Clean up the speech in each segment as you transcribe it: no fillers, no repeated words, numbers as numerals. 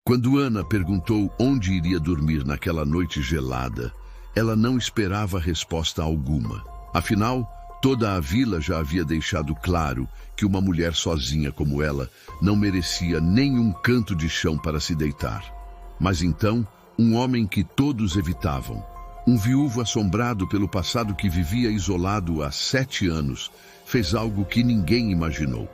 Quando Ana perguntou onde iria dormir naquela noite gelada, ela não esperava resposta alguma. Afinal, toda a vila já havia deixado claro que uma mulher sozinha como ela não merecia nem um canto de chão para se deitar. Mas então, um homem que todos evitavam, um viúvo assombrado pelo passado que vivia isolado há 7 anos, fez algo que ninguém imaginou.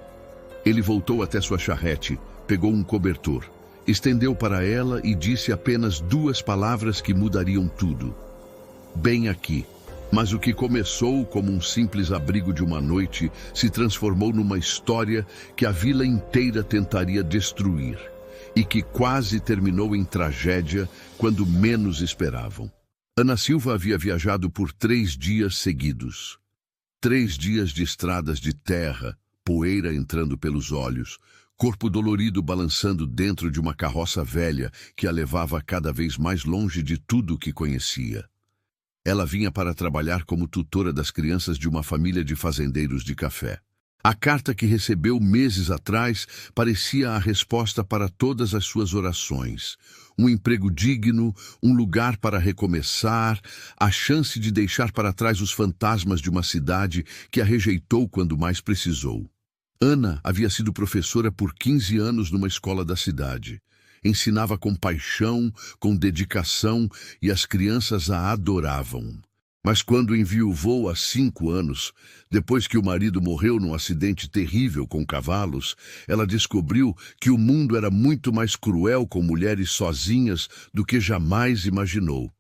Ele voltou até sua charrete, pegou um cobertor, estendeu para ela e disse apenas 2 palavras que mudariam tudo. Bem aqui. Mas o que começou como um simples abrigo de uma noite se transformou numa história que a vila inteira tentaria destruir e que quase terminou em tragédia quando menos esperavam. Ana Silva havia viajado por 3 dias seguidos. 3 dias de estradas de terra, poeira entrando pelos olhos, corpo dolorido balançando dentro de uma carroça velha que a levava cada vez mais longe de tudo o que conhecia. Ela vinha para trabalhar como tutora das crianças de uma família de fazendeiros de café. A carta que recebeu meses atrás parecia a resposta para todas as suas orações. Um emprego digno, um lugar para recomeçar, a chance de deixar para trás os fantasmas de uma cidade que a rejeitou quando mais precisou. Ana havia sido professora por 15 anos numa escola da cidade. Ensinava com paixão, com dedicação, e as crianças a adoravam. Mas quando enviuvou há 5 anos, depois que o marido morreu num acidente terrível com cavalos, ela descobriu que o mundo era muito mais cruel com mulheres sozinhas do que jamais imaginou.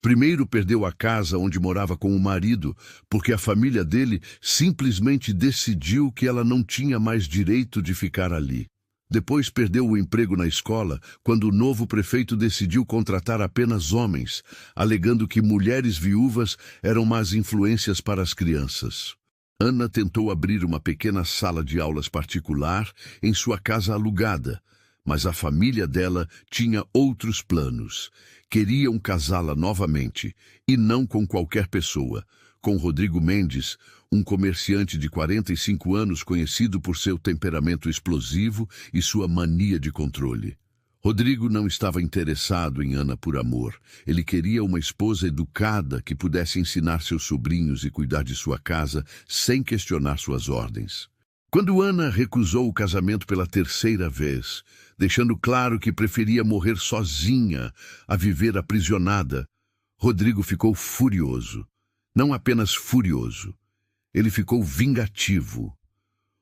Primeiro perdeu a casa onde morava com o marido, porque a família dele simplesmente decidiu que ela não tinha mais direito de ficar ali. Depois perdeu o emprego na escola, quando o novo prefeito decidiu contratar apenas homens, alegando que mulheres viúvas eram más influências para as crianças. Ana tentou abrir uma pequena sala de aulas particular em sua casa alugada, mas a família dela tinha outros planos. Queriam casá-la novamente, e não com qualquer pessoa, com Rodrigo Mendes, um comerciante de 45 anos conhecido por seu temperamento explosivo e sua mania de controle. Rodrigo não estava interessado em Ana por amor. Ele queria uma esposa educada que pudesse ensinar seus sobrinhos e cuidar de sua casa sem questionar suas ordens. Quando Ana recusou o casamento pela 3ª vez, deixando claro que preferia morrer sozinha a viver aprisionada, Rodrigo ficou furioso. Não apenas furioso. Ele ficou vingativo.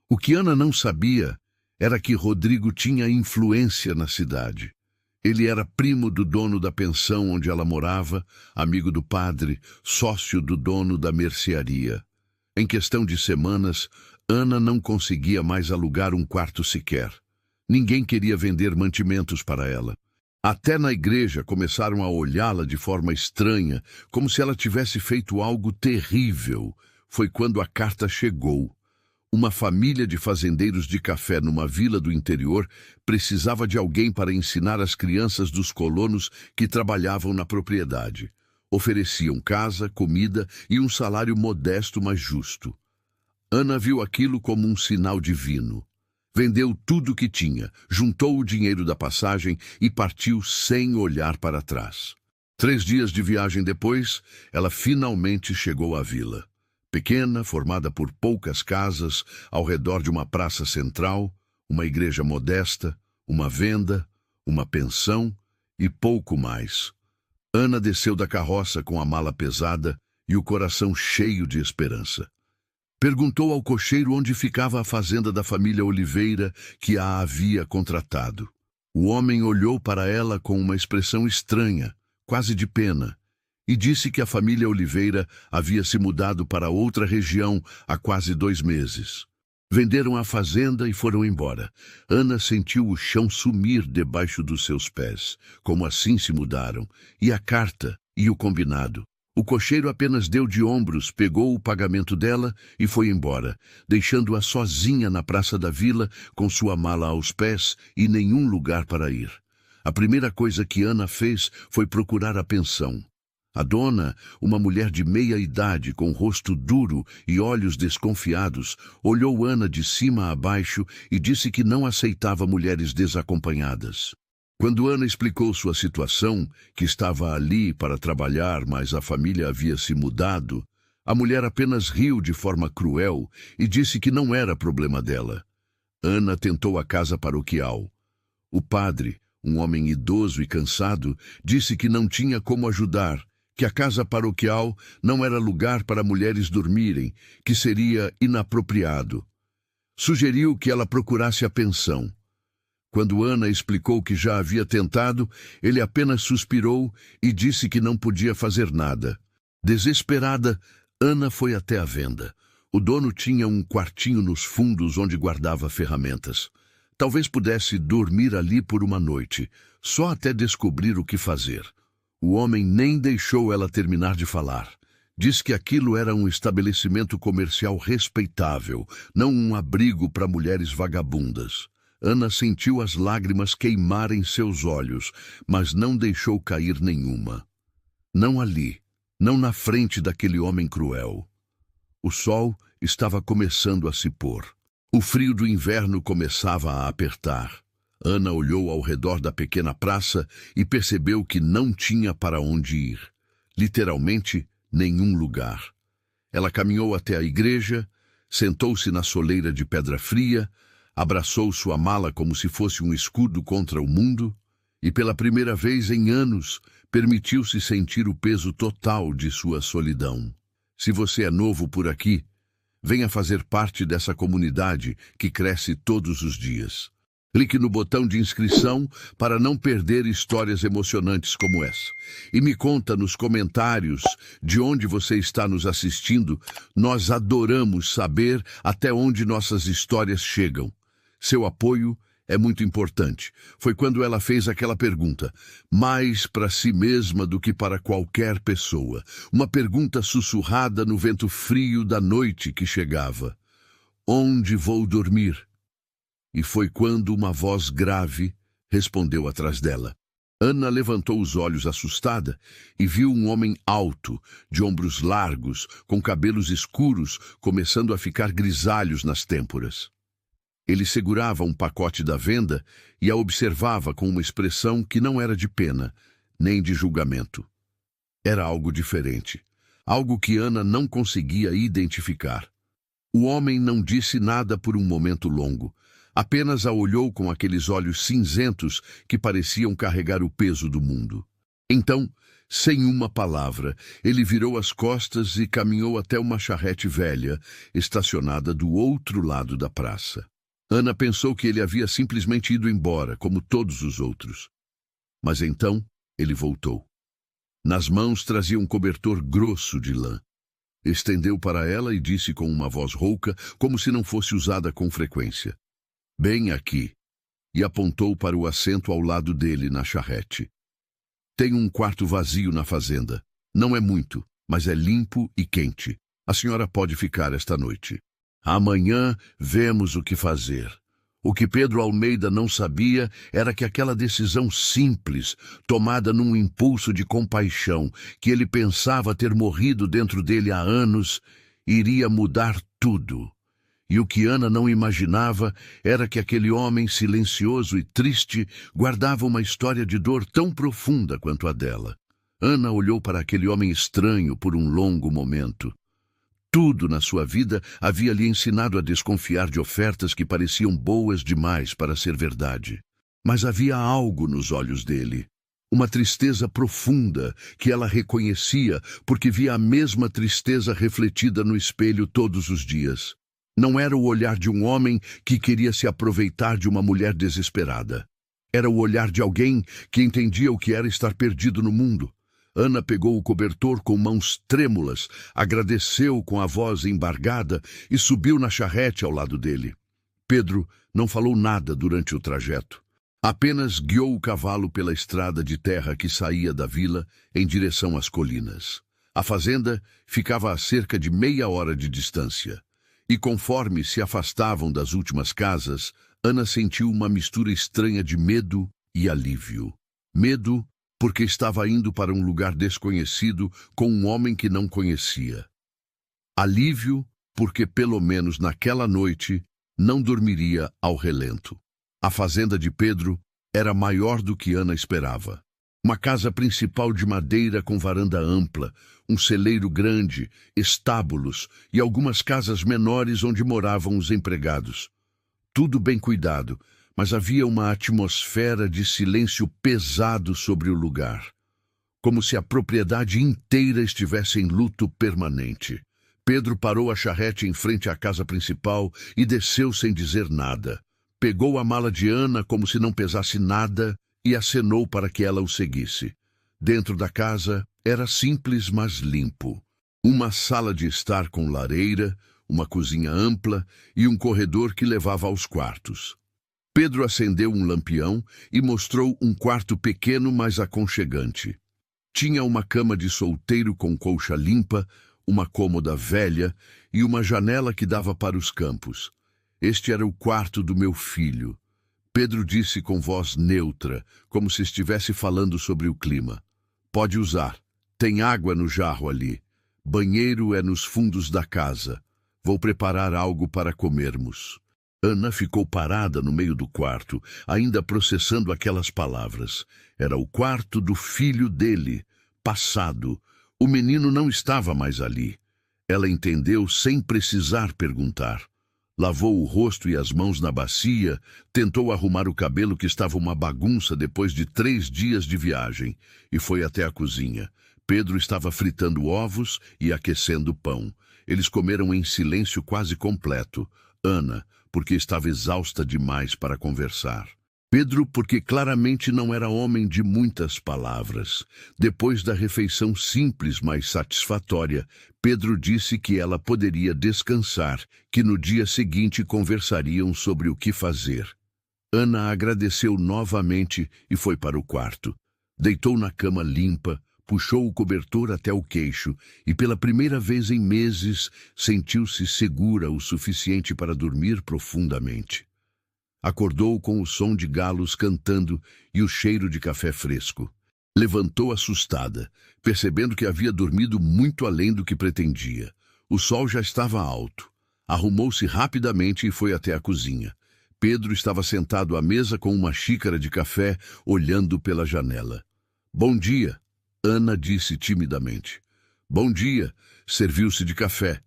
O que Ana não sabia era que Rodrigo tinha influência na cidade. Ele era primo do dono da pensão onde ela morava, amigo do padre, sócio do dono da mercearia. Em questão de semanas, Ana não conseguia mais alugar um quarto sequer. Ninguém queria vender mantimentos para ela. Até na igreja começaram a olhá-la de forma estranha, como se ela tivesse feito algo terrível. Foi quando a carta chegou. Uma família de fazendeiros de café numa vila do interior precisava de alguém para ensinar as crianças dos colonos que trabalhavam na propriedade. Ofereciam casa, comida e um salário modesto, mas justo. Ana viu aquilo como um sinal divino. Vendeu tudo o que tinha, juntou o dinheiro da passagem e partiu sem olhar para trás. 3 dias de viagem depois, ela finalmente chegou à vila. Pequena, formada por poucas casas, ao redor de uma praça central, uma igreja modesta, uma venda, uma pensão e pouco mais. Ana desceu da carroça com a mala pesada e o coração cheio de esperança. Perguntou ao cocheiro onde ficava a fazenda da família Oliveira que a havia contratado. O homem olhou para ela com uma expressão estranha, quase de pena, e disse que a família Oliveira havia se mudado para outra região há quase 2 meses. Venderam a fazenda e foram embora. Ana sentiu o chão sumir debaixo dos seus pés, como assim se mudaram, e a carta e o combinado. O cocheiro apenas deu de ombros, pegou o pagamento dela e foi embora, deixando-a sozinha na praça da vila, com sua mala aos pés e nenhum lugar para ir. A primeira coisa que Ana fez foi procurar a pensão. A dona, uma mulher de meia idade, com rosto duro e olhos desconfiados, olhou Ana de cima a baixo e disse que não aceitava mulheres desacompanhadas. Quando Ana explicou sua situação, que estava ali para trabalhar, mas a família havia se mudado, a mulher apenas riu de forma cruel e disse que não era problema dela. Ana tentou a casa paroquial. O padre, um homem idoso e cansado, disse que não tinha como ajudar, que a casa paroquial não era lugar para mulheres dormirem, que seria inapropriado. Sugeriu que ela procurasse a pensão. Quando Ana explicou que já havia tentado, ele apenas suspirou e disse que não podia fazer nada. Desesperada, Ana foi até a venda. O dono tinha um quartinho nos fundos onde guardava ferramentas. Talvez pudesse dormir ali por uma noite, só até descobrir o que fazer. O homem nem deixou ela terminar de falar. Diz que aquilo era um estabelecimento comercial respeitável, não um abrigo para mulheres vagabundas. Ana sentiu as lágrimas queimarem seus olhos, mas não deixou cair nenhuma. Não ali, não na frente daquele homem cruel. O sol estava começando a se pôr. O frio do inverno começava a apertar. Ana olhou ao redor da pequena praça e percebeu que não tinha para onde ir. Literalmente, nenhum lugar. Ela caminhou até a igreja, sentou-se na soleira de pedra fria, abraçou sua mala como se fosse um escudo contra o mundo e, pela primeira vez em anos, permitiu-se sentir o peso total de sua solidão. Se você é novo por aqui, venha fazer parte dessa comunidade que cresce todos os dias. Clique no botão de inscrição para não perder histórias emocionantes como essa. E me conta nos comentários de onde você está nos assistindo. Nós adoramos saber até onde nossas histórias chegam. Seu apoio é muito importante. Foi quando ela fez aquela pergunta, mais para si mesma do que para qualquer pessoa. Uma pergunta sussurrada no vento frio da noite que chegava. Onde vou dormir? E foi quando uma voz grave respondeu atrás dela. Ana levantou os olhos assustada e viu um homem alto, de ombros largos, com cabelos escuros, começando a ficar grisalhos nas têmporas. Ele segurava um pacote da venda e a observava com uma expressão que não era de pena, nem de julgamento. Era algo diferente, algo que Ana não conseguia identificar. O homem não disse nada por um momento longo, apenas a olhou com aqueles olhos cinzentos que pareciam carregar o peso do mundo. Então, sem uma palavra, ele virou as costas e caminhou até uma charrete velha, estacionada do outro lado da praça. Ana pensou que ele havia simplesmente ido embora, como todos os outros. Mas então ele voltou. Nas mãos trazia um cobertor grosso de lã. Estendeu para ela e disse com uma voz rouca, como se não fosse usada com frequência. Bem aqui. E apontou para o assento ao lado dele na charrete. Tem um quarto vazio na fazenda. Não é muito, mas é limpo e quente. A senhora pode ficar esta noite. Amanhã vemos o que fazer. O que Pedro Almeida não sabia era que aquela decisão simples, tomada num impulso de compaixão, que ele pensava ter morrido dentro dele há anos, iria mudar tudo. E o que Ana não imaginava era que aquele homem silencioso e triste guardava uma história de dor tão profunda quanto a dela. Ana olhou para aquele homem estranho por um longo momento. Tudo na sua vida havia lhe ensinado a desconfiar de ofertas que pareciam boas demais para ser verdade. Mas havia algo nos olhos dele, uma tristeza profunda que ela reconhecia porque via a mesma tristeza refletida no espelho todos os dias. Não era o olhar de um homem que queria se aproveitar de uma mulher desesperada. Era o olhar de alguém que entendia o que era estar perdido no mundo. Ana pegou o cobertor com mãos trêmulas, agradeceu com a voz embargada e subiu na charrete ao lado dele. Pedro não falou nada durante o trajeto. Apenas guiou o cavalo pela estrada de terra que saía da vila em direção às colinas. A fazenda ficava a cerca de meia hora de distância. E conforme se afastavam das últimas casas, Ana sentiu uma mistura estranha de medo e alívio. Medo porque estava indo para um lugar desconhecido com um homem que não conhecia. Alívio, porque pelo menos naquela noite não dormiria ao relento. A fazenda de Pedro era maior do que Ana esperava. Uma casa principal de madeira com varanda ampla, um celeiro grande, estábulos e algumas casas menores onde moravam os empregados. Tudo bem cuidado, mas havia uma atmosfera de silêncio pesado sobre o lugar, como se a propriedade inteira estivesse em luto permanente. Pedro parou a charrete em frente à casa principal e desceu sem dizer nada. Pegou a mala de Ana como se não pesasse nada e acenou para que ela o seguisse. Dentro da casa era simples, mas limpo. Uma sala de estar com lareira, uma cozinha ampla e um corredor que levava aos quartos. Pedro acendeu um lampião e mostrou um quarto pequeno, mas aconchegante. Tinha uma cama de solteiro com colcha limpa, uma cômoda velha e uma janela que dava para os campos. Este era o quarto do meu filho. Pedro disse com voz neutra, como se estivesse falando sobre o clima. Pode usar. Tem água no jarro ali. Banheiro é nos fundos da casa. Vou preparar algo para comermos. Ana ficou parada no meio do quarto, ainda processando aquelas palavras. Era o quarto do filho dele, passado. O menino não estava mais ali. Ela entendeu sem precisar perguntar. Lavou o rosto e as mãos na bacia, tentou arrumar o cabelo que estava uma bagunça depois de 3 dias de viagem, e foi até a cozinha. Pedro estava fritando ovos e aquecendo pão. Eles comeram em silêncio quase completo. Ana, porque estava exausta demais para conversar. Pedro, porque claramente não era homem de muitas palavras. Depois da refeição simples, mas satisfatória, Pedro disse que ela poderia descansar, que no dia seguinte conversariam sobre o que fazer. Ana agradeceu novamente e foi para o quarto. Deitou na cama limpa, puxou o cobertor até o queixo e, pela primeira vez em meses, sentiu-se segura o suficiente para dormir profundamente. Acordou com o som de galos cantando e o cheiro de café fresco. Levantou assustada, percebendo que havia dormido muito além do que pretendia. O sol já estava alto. Arrumou-se rapidamente e foi até a cozinha. Pedro estava sentado à mesa com uma xícara de café, olhando pela janela. "Bom dia", Ana disse timidamente. "Bom dia", serviu-se de café.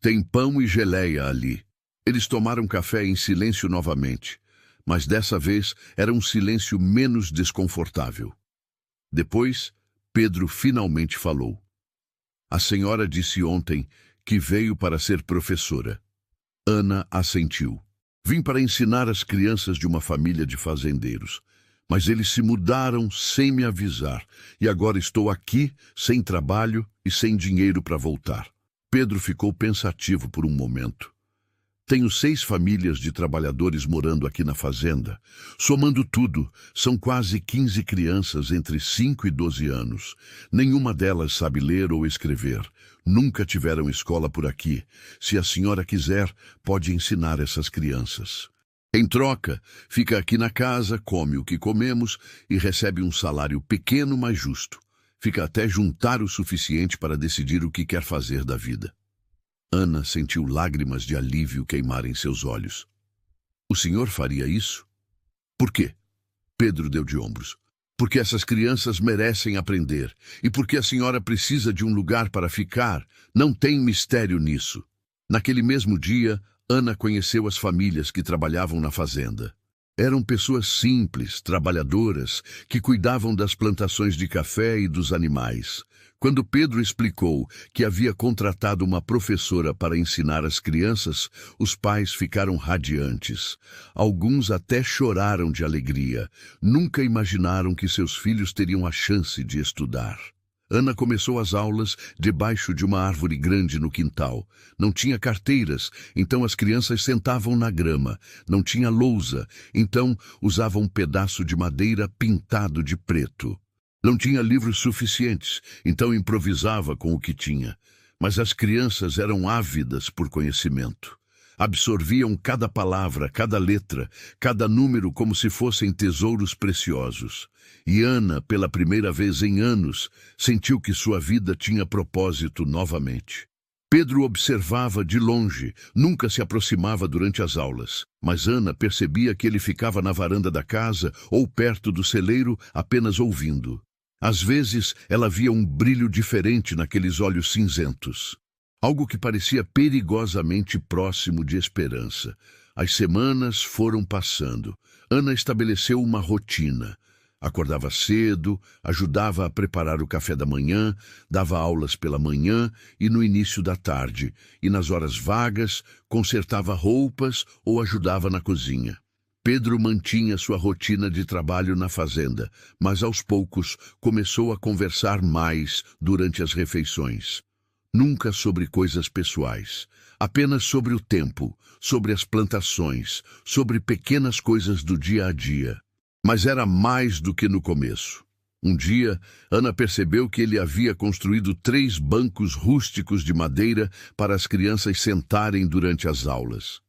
"Tem pão e geleia ali." Eles tomaram café em silêncio novamente, mas dessa vez era um silêncio menos desconfortável. Depois, Pedro finalmente falou. "A senhora disse ontem que veio para ser professora." Ana assentiu. "Vim para ensinar as crianças de uma família de fazendeiros, mas eles se mudaram sem me avisar, e agora estou aqui, sem trabalho e sem dinheiro para voltar." Pedro ficou pensativo por um momento. "Tenho 6 famílias de trabalhadores morando aqui na fazenda. Somando tudo, são quase 15 crianças entre 5 e 12 anos. Nenhuma delas sabe ler ou escrever. Nunca tiveram escola por aqui. Se a senhora quiser, pode ensinar essas crianças. Em troca, fica aqui na casa, come o que comemos e recebe um salário pequeno, mas justo. Fica até juntar o suficiente para decidir o que quer fazer da vida." Ana sentiu lágrimas de alívio queimarem seus olhos. "O senhor faria isso?" "Por quê?" Pedro deu de ombros. "Porque essas crianças merecem aprender, e porque a senhora precisa de um lugar para ficar. Não tem mistério nisso." Naquele mesmo dia, Ana conheceu as famílias que trabalhavam na fazenda. Eram pessoas simples, trabalhadoras, que cuidavam das plantações de café e dos animais. Quando Pedro explicou que havia contratado uma professora para ensinar as crianças, os pais ficaram radiantes. Alguns até choraram de alegria. Nunca imaginaram que seus filhos teriam a chance de estudar. Ana começou as aulas debaixo de uma árvore grande no quintal. Não tinha carteiras, então as crianças sentavam na grama. Não tinha lousa, então usavam um pedaço de madeira pintado de preto. Não tinha livros suficientes, então improvisava com o que tinha. Mas as crianças eram ávidas por conhecimento. Absorviam cada palavra, cada letra, cada número como se fossem tesouros preciosos. E Ana, pela primeira vez em anos, sentiu que sua vida tinha propósito novamente. Pedro observava de longe, nunca se aproximava durante as aulas, mas Ana percebia que ele ficava na varanda da casa ou perto do celeiro apenas ouvindo. Às vezes, ela via um brilho diferente naqueles olhos cinzentos. Algo que parecia perigosamente próximo de esperança. As semanas foram passando. Ana estabeleceu uma rotina. Acordava cedo, ajudava a preparar o café da manhã, dava aulas pela manhã e no início da tarde, e nas horas vagas, consertava roupas ou ajudava na cozinha. Pedro mantinha sua rotina de trabalho na fazenda, mas aos poucos começou a conversar mais durante as refeições. Nunca sobre coisas pessoais, apenas sobre o tempo, sobre as plantações, sobre pequenas coisas do dia a dia. Mas era mais do que no começo. Um dia, Ana percebeu que ele havia construído 3 bancos rústicos de madeira para as crianças sentarem durante as aulas.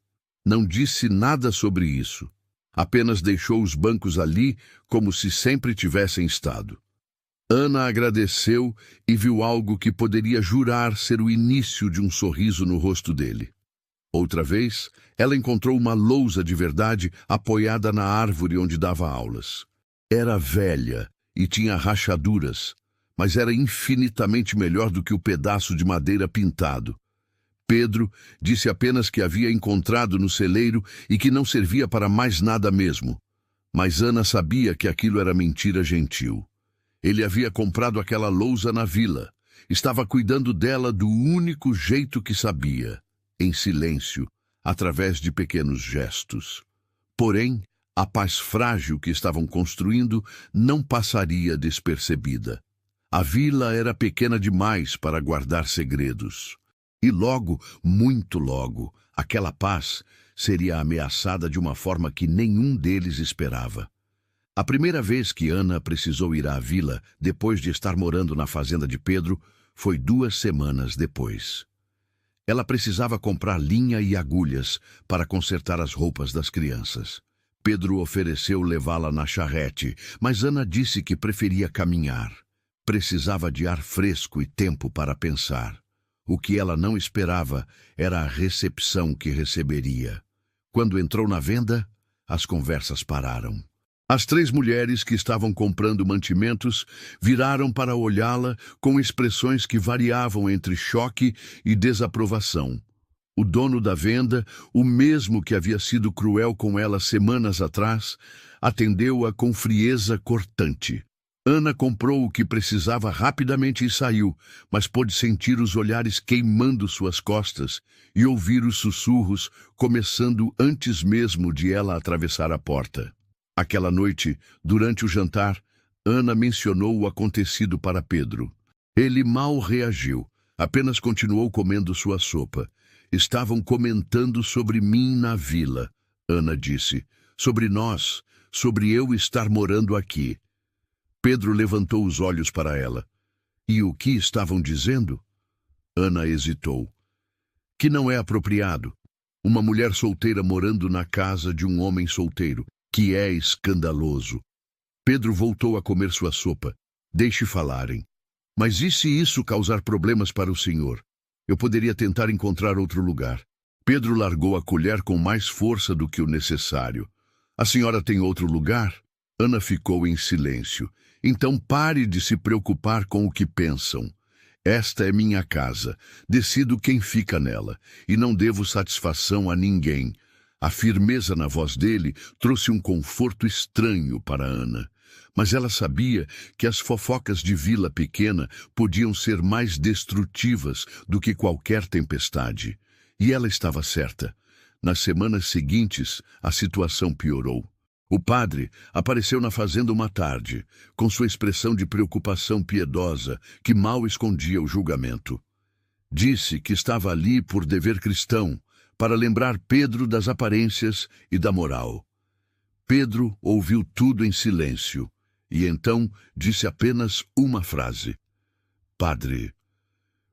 Não disse nada sobre isso. Apenas deixou os bancos ali como se sempre tivessem estado. Ana agradeceu e viu algo que poderia jurar ser o início de um sorriso no rosto dele. Outra vez, ela encontrou uma lousa de verdade apoiada na árvore onde dava aulas. Era velha e tinha rachaduras, mas era infinitamente melhor do que o pedaço de madeira pintado. Pedro disse apenas que havia encontrado no celeiro e que não servia para mais nada mesmo. Mas Ana sabia que aquilo era mentira gentil. Ele havia comprado aquela lousa na vila. Estava cuidando dela do único jeito que sabia, em silêncio, através de pequenos gestos. Porém, a paz frágil que estavam construindo não passaria despercebida. A vila era pequena demais para guardar segredos. E logo, muito logo, aquela paz seria ameaçada de uma forma que nenhum deles esperava. A primeira vez que Ana precisou ir à vila, depois de estar morando na fazenda de Pedro, foi 2 semanas depois. Ela precisava comprar linha e agulhas para consertar as roupas das crianças. Pedro ofereceu levá-la na charrete, mas Ana disse que preferia caminhar. Precisava de ar fresco e tempo para pensar. O que ela não esperava era a recepção que receberia. Quando entrou na venda, as conversas pararam. As 3 mulheres que estavam comprando mantimentos viraram para olhá-la com expressões que variavam entre choque e desaprovação. O dono da venda, o mesmo que havia sido cruel com ela semanas atrás, atendeu-a com frieza cortante. Ana comprou o que precisava rapidamente e saiu, mas pôde sentir os olhares queimando suas costas e ouvir os sussurros começando antes mesmo de ela atravessar a porta. Aquela noite, durante o jantar, Ana mencionou o acontecido para Pedro. Ele mal reagiu, apenas continuou comendo sua sopa. Estavam comentando sobre mim na vila, Ana disse. Sobre nós, sobre eu estar morando aqui. Pedro levantou os olhos para ela. E o que estavam dizendo? Ana hesitou. Que não é apropriado. Uma mulher solteira morando na casa de um homem solteiro. Que é escandaloso. Pedro voltou a comer sua sopa. Deixe falarem. Mas e se isso causar problemas para o senhor? Eu poderia tentar encontrar outro lugar. Pedro largou a colher com mais força do que o necessário. A senhora tem outro lugar? Ana ficou em silêncio. Então pare de se preocupar com o que pensam. Esta é minha casa. Decido quem fica nela. E não devo satisfação a ninguém. A firmeza na voz dele trouxe um conforto estranho para Ana. Mas ela sabia que as fofocas de vila pequena podiam ser mais destrutivas do que qualquer tempestade. E ela estava certa. Nas semanas seguintes, a situação piorou. O padre apareceu na fazenda uma tarde, com sua expressão de preocupação piedosa, que mal escondia o julgamento. Disse que estava ali por dever cristão, para lembrar Pedro das aparências e da moral. Pedro ouviu tudo em silêncio, e então disse apenas uma frase. Padre,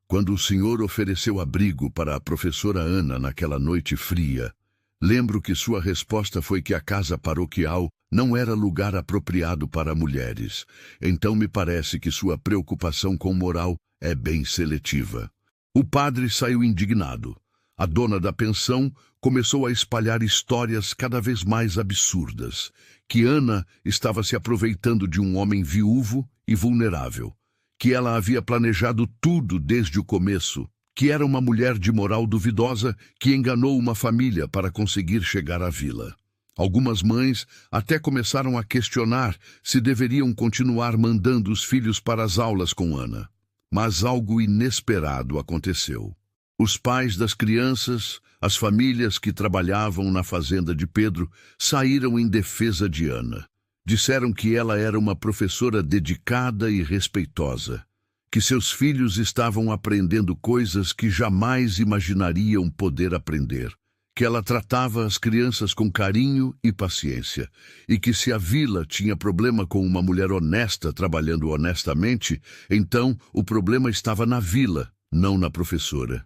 quando o senhor ofereceu abrigo para a professora Ana naquela noite fria, lembro que sua resposta foi que a casa paroquial não era lugar apropriado para mulheres. Então me parece que sua preocupação com moral é bem seletiva. O padre saiu indignado. A dona da pensão começou a espalhar histórias cada vez mais absurdas, que Ana estava se aproveitando de um homem viúvo e vulnerável, que ela havia planejado tudo desde o começo, que era uma mulher de moral duvidosa que enganou uma família para conseguir chegar à vila. Algumas mães até começaram a questionar se deveriam continuar mandando os filhos para as aulas com Ana. Mas algo inesperado aconteceu. Os pais das crianças, as famílias que trabalhavam na fazenda de Pedro, saíram em defesa de Ana. Disseram que ela era uma professora dedicada e respeitosa, que seus filhos estavam aprendendo coisas que jamais imaginariam poder aprender, que ela tratava as crianças com carinho e paciência, e que se a vila tinha problema com uma mulher honesta trabalhando honestamente, então o problema estava na vila, não na professora.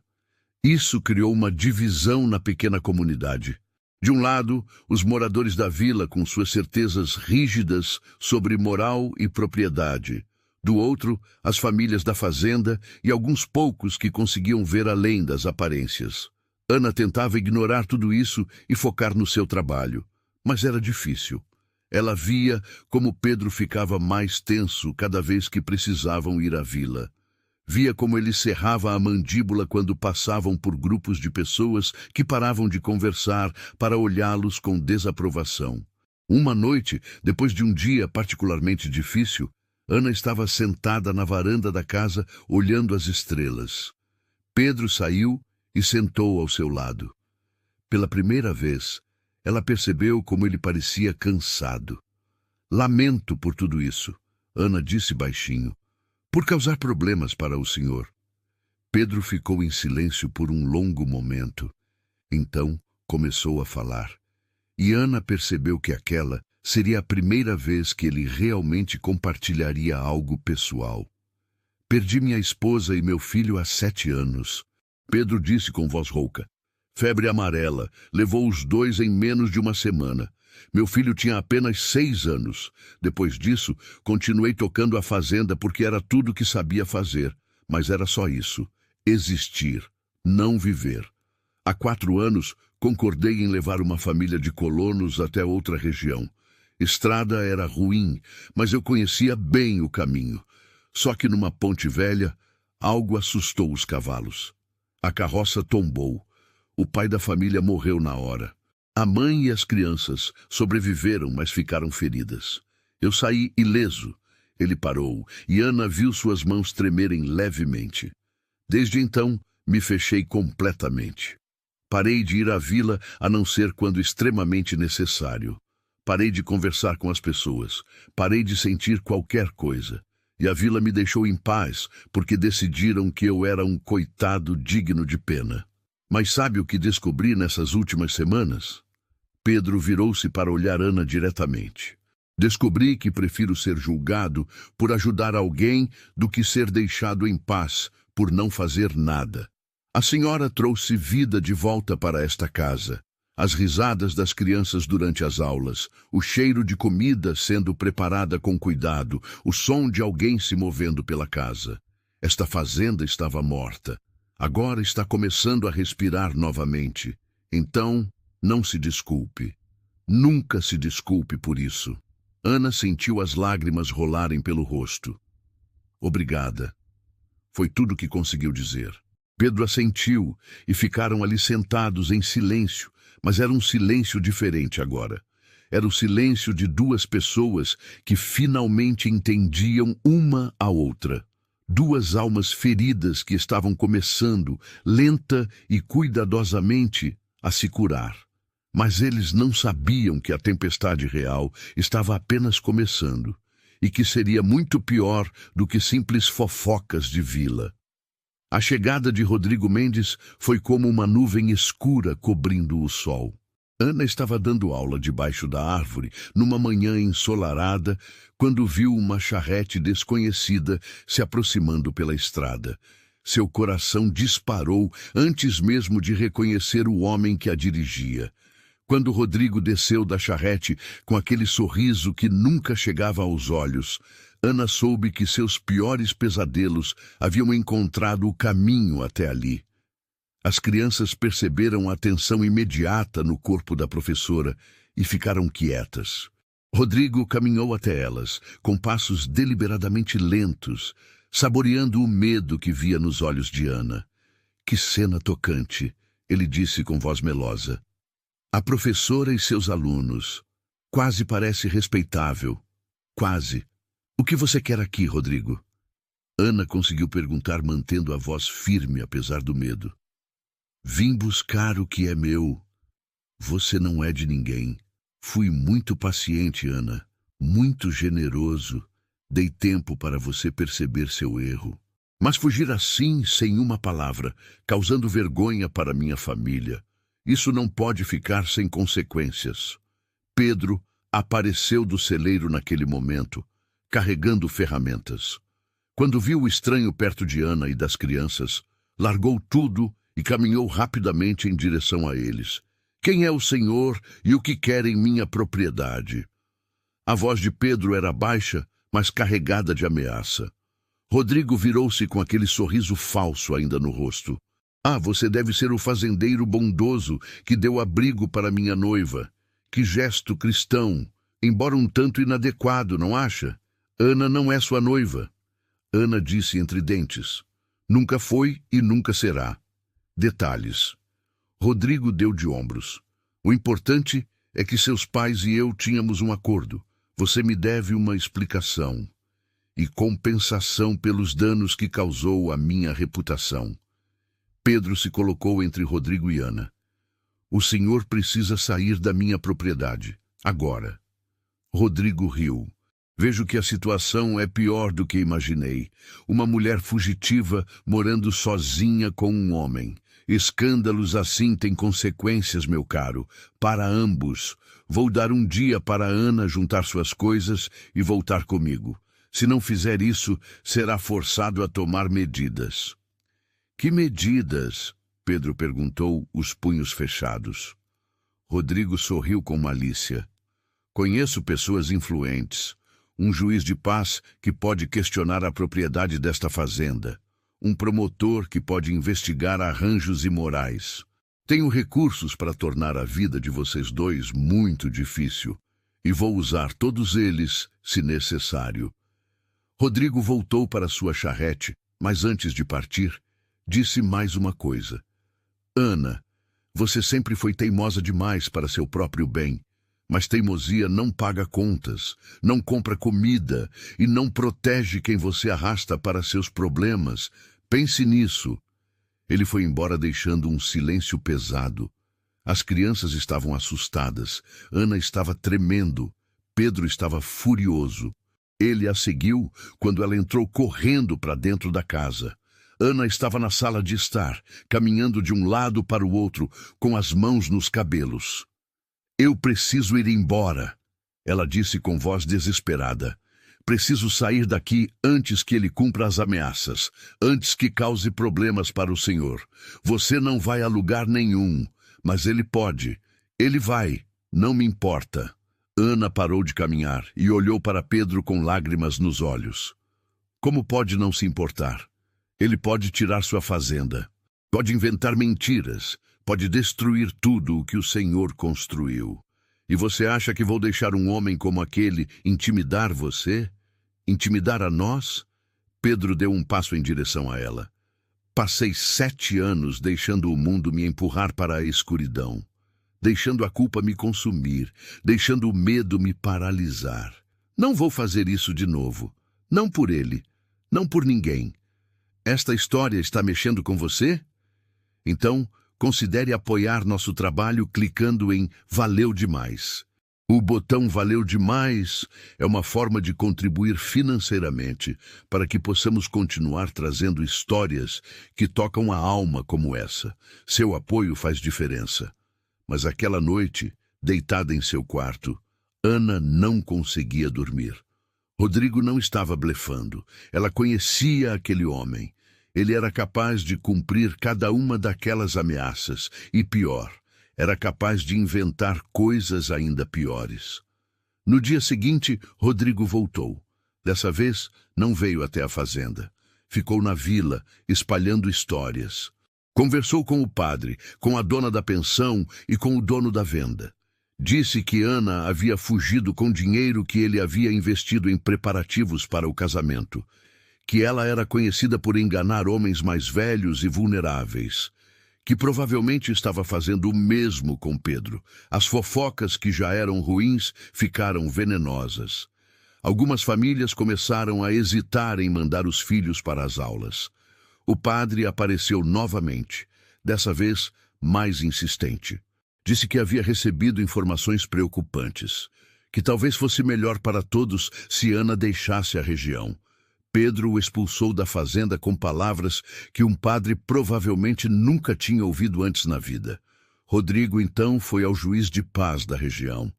Isso criou uma divisão na pequena comunidade. De um lado, os moradores da vila com suas certezas rígidas sobre moral e propriedade. Do outro, as famílias da fazenda e alguns poucos que conseguiam ver além das aparências. Ana tentava ignorar tudo isso e focar no seu trabalho, mas era difícil. Ela via como Pedro ficava mais tenso cada vez que precisavam ir à vila. Via como ele cerrava a mandíbula quando passavam por grupos de pessoas que paravam de conversar para olhá-los com desaprovação. Uma noite, depois de um dia particularmente difícil, Ana estava sentada na varanda da casa olhando as estrelas. Pedro saiu e sentou ao seu lado. Pela primeira vez, ela percebeu como ele parecia cansado. "Lamento por tudo isso", Ana disse baixinho, "por causar problemas para o senhor." Pedro ficou em silêncio por um longo momento. Então começou a falar. E Ana percebeu que aquela seria a primeira vez que ele realmente compartilharia algo pessoal. "Perdi minha esposa e meu filho há 7 anos. Pedro disse com voz rouca. "Febre amarela, levou os 2 em menos de uma semana. Meu filho tinha apenas 6 anos. Depois disso, continuei tocando a fazenda porque era tudo que sabia fazer. Mas era só isso. Existir, não viver. Há 4 anos, concordei em levar uma família de colonos até outra região. Estrada era ruim, mas eu conhecia bem o caminho. Só que numa ponte velha, algo assustou os cavalos. A carroça tombou. O pai da família morreu na hora. A mãe e as crianças sobreviveram, mas ficaram feridas. Eu saí ileso." Ele parou, e Ana viu suas mãos tremerem levemente. "Desde então, me fechei completamente. Parei de ir à vila a não ser quando extremamente necessário. Parei de conversar com as pessoas. Parei de sentir qualquer coisa. E a vila me deixou em paz, porque decidiram que eu era um coitado digno de pena. Mas sabe o que descobri nessas últimas semanas?" Pedro virou-se para olhar Ana diretamente. "Descobri que prefiro ser julgado por ajudar alguém do que ser deixado em paz por não fazer nada. A senhora trouxe vida de volta para esta casa. As risadas das crianças durante as aulas, o cheiro de comida sendo preparada com cuidado, o som de alguém se movendo pela casa. Esta fazenda estava morta. Agora está começando a respirar novamente. Então, não se desculpe. Nunca se desculpe por isso." Ana sentiu as lágrimas rolarem pelo rosto. "Obrigada." Foi tudo que conseguiu dizer. Pedro assentiu e ficaram ali sentados em silêncio, mas era um silêncio diferente agora. Era o silêncio de 2 pessoas que finalmente entendiam uma a outra. 2 almas feridas que estavam começando, lenta e cuidadosamente, a se curar. Mas eles não sabiam que a tempestade real estava apenas começando e que seria muito pior do que simples fofocas de vila. A chegada de Rodrigo Mendes foi como uma nuvem escura cobrindo o sol. Ana estava dando aula debaixo da árvore, numa manhã ensolarada, quando viu uma charrete desconhecida se aproximando pela estrada. Seu coração disparou antes mesmo de reconhecer o homem que a dirigia. Quando Rodrigo desceu da charrete com aquele sorriso que nunca chegava aos olhos, Ana soube que seus piores pesadelos haviam encontrado o caminho até ali. As crianças perceberam a tensão imediata no corpo da professora e ficaram quietas. Rodrigo caminhou até elas, com passos deliberadamente lentos, saboreando o medo que via nos olhos de Ana. Que cena tocante, ele disse com voz melosa. A professora e seus alunos. Quase parece respeitável. Quase. O que você quer aqui, Rodrigo? Ana conseguiu perguntar, mantendo a voz firme apesar do medo. Vim buscar o que é meu. Você não é de ninguém. Fui muito paciente, Ana. Muito generoso. Dei tempo para você perceber seu erro. Mas fugir assim, sem uma palavra, causando vergonha para minha família, isso não pode ficar sem consequências. Pedro apareceu do celeiro naquele momento, carregando ferramentas. Quando viu o estranho perto de Ana e das crianças, largou tudo e caminhou rapidamente em direção a eles. Quem é o Senhor e o que quer em minha propriedade? A voz de Pedro era baixa, mas carregada de ameaça. Rodrigo virou-se com aquele sorriso falso ainda no rosto. Ah, você deve ser o fazendeiro bondoso que deu abrigo para minha noiva. Que gesto cristão, embora um tanto inadequado, não acha? Ana não é sua noiva. Ana disse entre dentes. Nunca foi e nunca será. Detalhes. Rodrigo deu de ombros. O importante é que seus pais e eu tínhamos um acordo. Você me deve uma explicação e compensação pelos danos que causou à minha reputação. Pedro se colocou entre Rodrigo e Ana. O senhor precisa sair da minha propriedade, agora. Rodrigo riu. Vejo que a situação é pior do que imaginei. Uma mulher fugitiva morando sozinha com um homem. Escândalos assim têm consequências, meu caro, para ambos. Vou dar um dia para Ana juntar suas coisas e voltar comigo. Se não fizer isso, será forçado a tomar medidas. Que medidas? Pedro perguntou, os punhos fechados. Rodrigo sorriu com malícia. Conheço pessoas influentes. Um juiz de paz que pode questionar a propriedade desta fazenda. Um promotor que pode investigar arranjos imorais. Tenho recursos para tornar a vida de vocês dois muito difícil. E vou usar todos eles, se necessário. Rodrigo voltou para sua charrete, mas antes de partir, disse mais uma coisa. Ana, você sempre foi teimosa demais para seu próprio bem, mas teimosia não paga contas, não compra comida e não protege quem você arrasta para seus problemas. Pense nisso. Ele foi embora deixando um silêncio pesado. As crianças estavam assustadas, Ana estava tremendo, Pedro estava furioso. Ele a seguiu quando ela entrou correndo para dentro da casa. Ana estava na sala de estar, caminhando de um lado para o outro, com as mãos nos cabelos. Eu preciso ir embora, ela disse com voz desesperada. Preciso sair daqui antes que ele cumpra as ameaças, antes que cause problemas para o senhor. Você não vai a lugar nenhum, mas ele pode. Ele vai, não me importa. Ana parou de caminhar e olhou para Pedro com lágrimas nos olhos. Como pode não se importar? Ele pode tirar sua fazenda, pode inventar mentiras, pode destruir tudo o que o Senhor construiu. E você acha que vou deixar um homem como aquele intimidar você? Intimidar a nós? Pedro deu um passo em direção a ela. Passei 7 anos deixando o mundo me empurrar para a escuridão. Deixando a culpa me consumir, deixando o medo me paralisar. Não vou fazer isso de novo. Não por ele, não por ninguém. Esta história está mexendo com você? Então, considere apoiar nosso trabalho clicando em Valeu Demais. O botão Valeu Demais é uma forma de contribuir financeiramente para que possamos continuar trazendo histórias que tocam a alma como essa. Seu apoio faz diferença. Mas aquela noite, deitada em seu quarto, Ana não conseguia dormir. Rodrigo não estava blefando. Ela conhecia aquele homem. Ele era capaz de cumprir cada uma daquelas ameaças. E pior, era capaz de inventar coisas ainda piores. No dia seguinte, Rodrigo voltou. Dessa vez, não veio até a fazenda. Ficou na vila, espalhando histórias. Conversou com o padre, com a dona da pensão e com o dono da venda. Disse que Ana havia fugido com dinheiro que ele havia investido em preparativos para o casamento. Que ela era conhecida por enganar homens mais velhos e vulneráveis. Que provavelmente estava fazendo o mesmo com Pedro. As fofocas que já eram ruins ficaram venenosas. Algumas famílias começaram a hesitar em mandar os filhos para as aulas. O padre apareceu novamente, dessa vez mais insistente. Disse que havia recebido informações preocupantes, que talvez fosse melhor para todos se Ana deixasse a região. Pedro o expulsou da fazenda com palavras que um padre provavelmente nunca tinha ouvido antes na vida. Rodrigo, então, foi ao juiz de paz da região.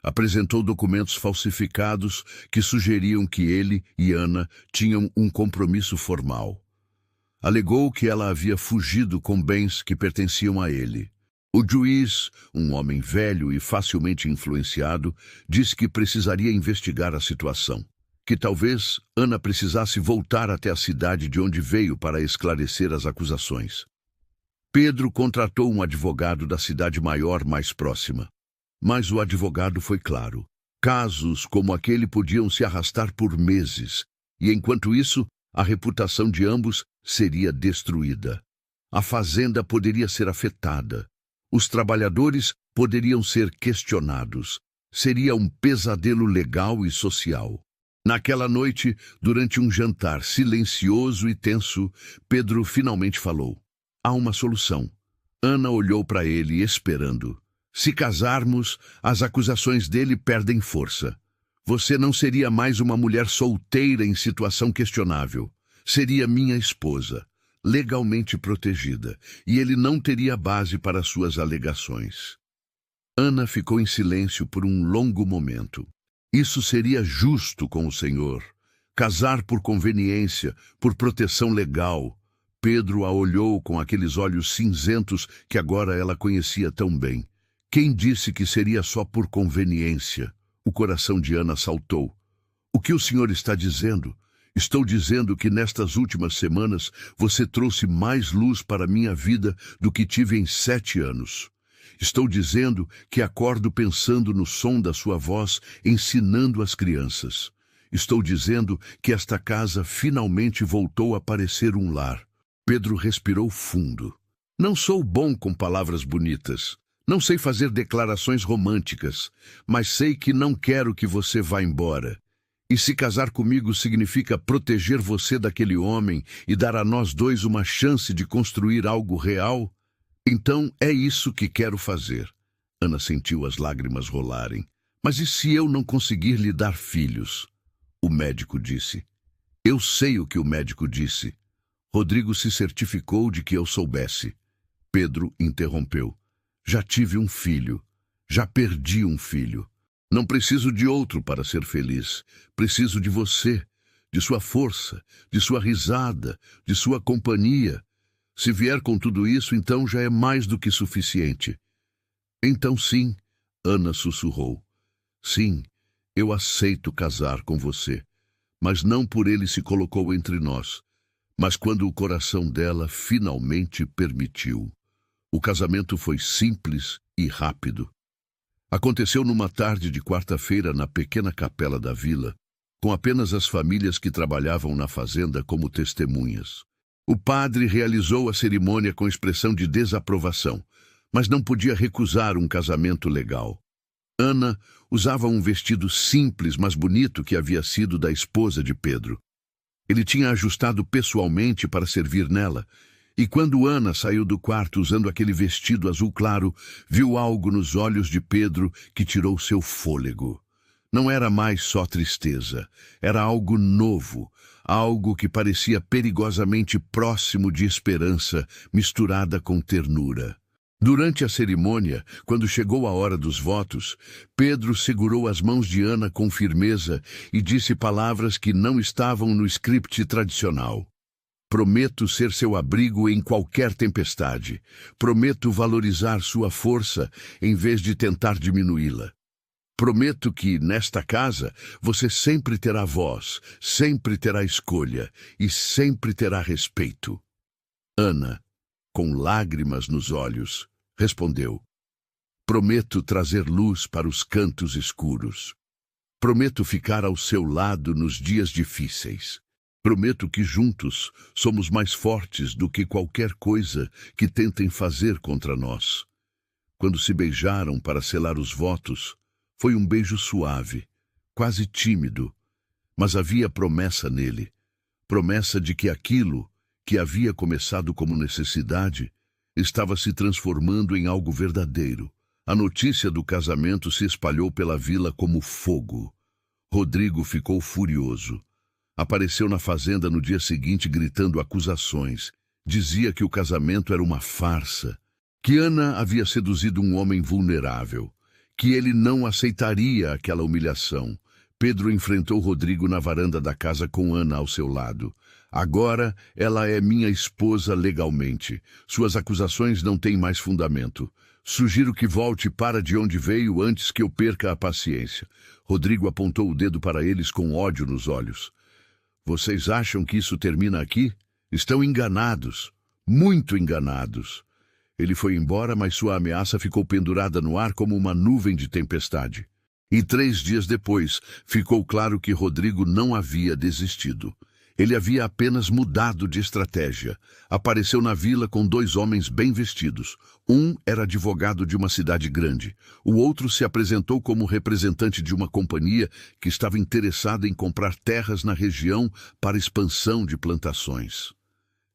Apresentou documentos falsificados que sugeriam que ele e Ana tinham um compromisso formal. Alegou que ela havia fugido com bens que pertenciam a ele. O juiz, um homem velho e facilmente influenciado, disse que precisaria investigar a situação. Que talvez Ana precisasse voltar até a cidade de onde veio para esclarecer as acusações. Pedro contratou um advogado da cidade maior mais próxima. Mas o advogado foi claro. Casos como aquele podiam se arrastar por meses, e enquanto isso, a reputação de ambos seria destruída. A fazenda poderia ser afetada. Os trabalhadores poderiam ser questionados. Seria um pesadelo legal e social. Naquela noite, durante um jantar silencioso e tenso, Pedro finalmente falou. Há uma solução. Ana olhou para ele, esperando. Se casarmos, as acusações dele perdem força. Você não seria mais uma mulher solteira em situação questionável. Seria minha esposa, legalmente protegida, e ele não teria base para suas alegações. Ana ficou em silêncio por um longo momento. Isso seria justo com o Senhor. Casar por conveniência, por proteção legal. Pedro a olhou com aqueles olhos cinzentos que agora ela conhecia tão bem. Quem disse que seria só por conveniência? O coração de Ana saltou. O que o senhor está dizendo? Estou dizendo que nestas últimas semanas você trouxe mais luz para a minha vida do que tive em 7 anos. Estou dizendo que acordo pensando no som da sua voz, ensinando as crianças. Estou dizendo que esta casa finalmente voltou a parecer um lar. Pedro respirou fundo. Não sou bom com palavras bonitas. Não sei fazer declarações românticas, mas sei que não quero que você vá embora. E se casar comigo significa proteger você daquele homem e dar a nós dois uma chance de construir algo real, então é isso que quero fazer. Ana sentiu as lágrimas rolarem. Mas e se eu não conseguir lhe dar filhos? O médico disse. Eu sei o que o médico disse. Rodrigo se certificou de que eu soubesse. Pedro interrompeu. Já tive um filho. Já perdi um filho. Não preciso de outro para ser feliz. Preciso de você, de sua força, de sua risada, de sua companhia. Se vier com tudo isso, então já é mais do que suficiente. Então sim, Ana sussurrou. Sim, eu aceito casar com você. Mas não por ele se colocou entre nós, mas quando o coração dela finalmente permitiu. O casamento foi simples e rápido. Aconteceu numa tarde de quarta-feira na pequena capela da vila, com apenas as famílias que trabalhavam na fazenda como testemunhas. O padre realizou a cerimônia com expressão de desaprovação, mas não podia recusar um casamento legal. Ana usava um vestido simples, mas bonito que havia sido da esposa de Pedro. Ele tinha ajustado pessoalmente para servir nela, e quando Ana saiu do quarto usando aquele vestido azul claro, viu algo nos olhos de Pedro que tirou seu fôlego. Não era mais só tristeza, era algo novo, algo que parecia perigosamente próximo de esperança, misturada com ternura. Durante a cerimônia, quando chegou a hora dos votos, Pedro segurou as mãos de Ana com firmeza e disse palavras que não estavam no script tradicional. Prometo ser seu abrigo em qualquer tempestade. Prometo valorizar sua força em vez de tentar diminuí-la. Prometo que, nesta casa, você sempre terá voz, sempre terá escolha e sempre terá respeito. Ana, com lágrimas nos olhos, respondeu: prometo trazer luz para os cantos escuros. Prometo ficar ao seu lado nos dias difíceis. Prometo que juntos somos mais fortes do que qualquer coisa que tentem fazer contra nós. Quando se beijaram para selar os votos, foi um beijo suave, quase tímido, mas havia promessa nele, promessa de que aquilo que havia começado como necessidade estava se transformando em algo verdadeiro. A notícia do casamento se espalhou pela vila como fogo. Rodrigo ficou furioso. Apareceu na fazenda no dia seguinte gritando acusações. Dizia que o casamento era uma farsa, que Ana havia seduzido um homem vulnerável, que ele não aceitaria aquela humilhação. Pedro enfrentou Rodrigo na varanda da casa com Ana ao seu lado. Agora ela é minha esposa legalmente. Suas acusações não têm mais fundamento. Sugiro que volte para de onde veio antes que eu perca a paciência. Rodrigo apontou o dedo para eles com ódio nos olhos. Vocês acham que isso termina aqui? Estão enganados, muito enganados. Ele foi embora, mas sua ameaça ficou pendurada no ar como uma nuvem de tempestade. E 3 dias depois, ficou claro que Rodrigo não havia desistido. Ele havia apenas mudado de estratégia. Apareceu na vila com 2 homens bem vestidos. Um era advogado de uma cidade grande. O outro se apresentou como representante de uma companhia que estava interessada em comprar terras na região para expansão de plantações.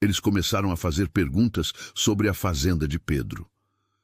Eles começaram a fazer perguntas sobre a fazenda de Pedro,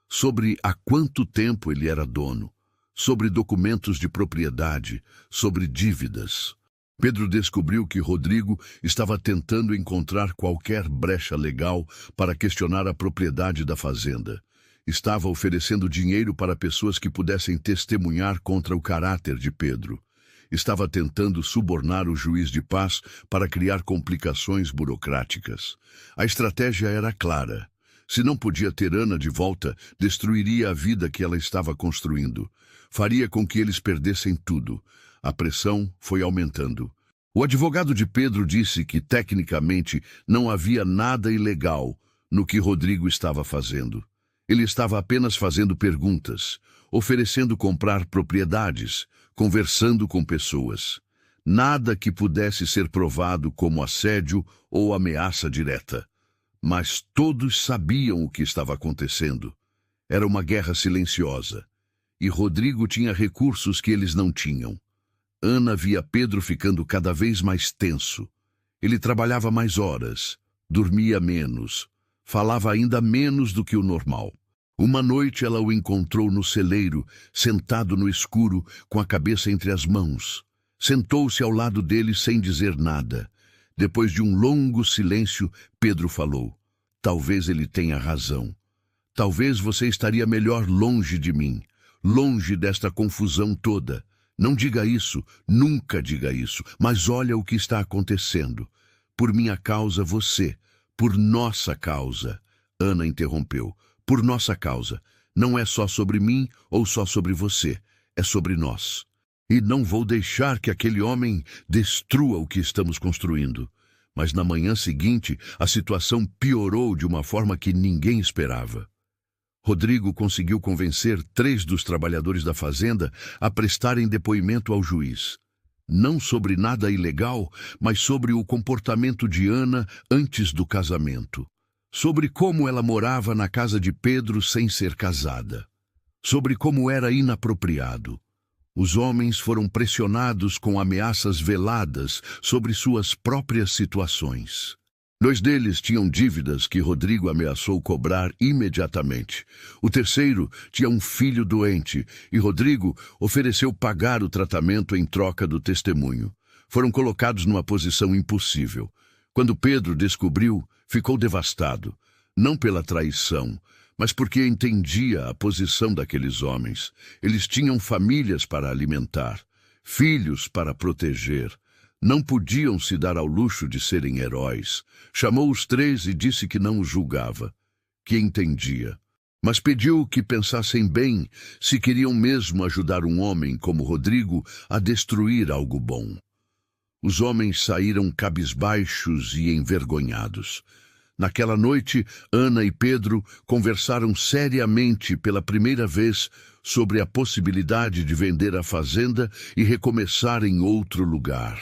sobre há quanto tempo ele era dono, sobre documentos de propriedade, sobre dívidas. Pedro descobriu que Rodrigo estava tentando encontrar qualquer brecha legal para questionar a propriedade da fazenda. Estava oferecendo dinheiro para pessoas que pudessem testemunhar contra o caráter de Pedro. Estava tentando subornar o juiz de paz para criar complicações burocráticas. A estratégia era clara. Se não podia ter Ana de volta, destruiria a vida que ela estava construindo. Faria com que eles perdessem tudo. A pressão foi aumentando. O advogado de Pedro disse que, tecnicamente, não havia nada ilegal no que Rodrigo estava fazendo. Ele estava apenas fazendo perguntas, oferecendo comprar propriedades, conversando com pessoas. Nada que pudesse ser provado como assédio ou ameaça direta. Mas todos sabiam o que estava acontecendo. Era uma guerra silenciosa. E Rodrigo tinha recursos que eles não tinham. Ana via Pedro ficando cada vez mais tenso. Ele trabalhava mais horas, dormia menos, falava ainda menos do que o normal. Uma noite ela o encontrou no celeiro, sentado no escuro, com a cabeça entre as mãos. Sentou-se ao lado dele sem dizer nada. Depois de um longo silêncio, Pedro falou: talvez ele tenha razão. Talvez você estaria melhor longe de mim, longe desta confusão toda. Não diga isso, nunca diga isso, mas olha o que está acontecendo. Por minha causa você, por nossa causa. Ana interrompeu. Por nossa causa. Não é só sobre mim ou só sobre você, é sobre nós. E não vou deixar que aquele homem destrua o que estamos construindo. Mas na manhã seguinte, a situação piorou de uma forma que ninguém esperava. Rodrigo conseguiu convencer 3 dos trabalhadores da fazenda a prestarem depoimento ao juiz. Não sobre nada ilegal, mas sobre o comportamento de Ana antes do casamento. Sobre como ela morava na casa de Pedro sem ser casada. Sobre como era inapropriado. Os homens foram pressionados com ameaças veladas sobre suas próprias situações. 2 deles tinham dívidas que Rodrigo ameaçou cobrar imediatamente. O terceiro tinha um filho doente e Rodrigo ofereceu pagar o tratamento em troca do testemunho. Foram colocados numa posição impossível. Quando Pedro descobriu, ficou devastado. Não pela traição, mas porque entendia a posição daqueles homens. Eles tinham famílias para alimentar, filhos para proteger. Não podiam se dar ao luxo de serem heróis. Chamou os 3 e disse que não os julgava, que entendia. mas pediu que pensassem bem se queriam mesmo ajudar um homem como Rodrigo a destruir algo bom. Os homens saíram cabisbaixos e envergonhados. Naquela noite, Ana e Pedro conversaram seriamente pela primeira vez sobre a possibilidade de vender a fazenda e recomeçar em outro lugar,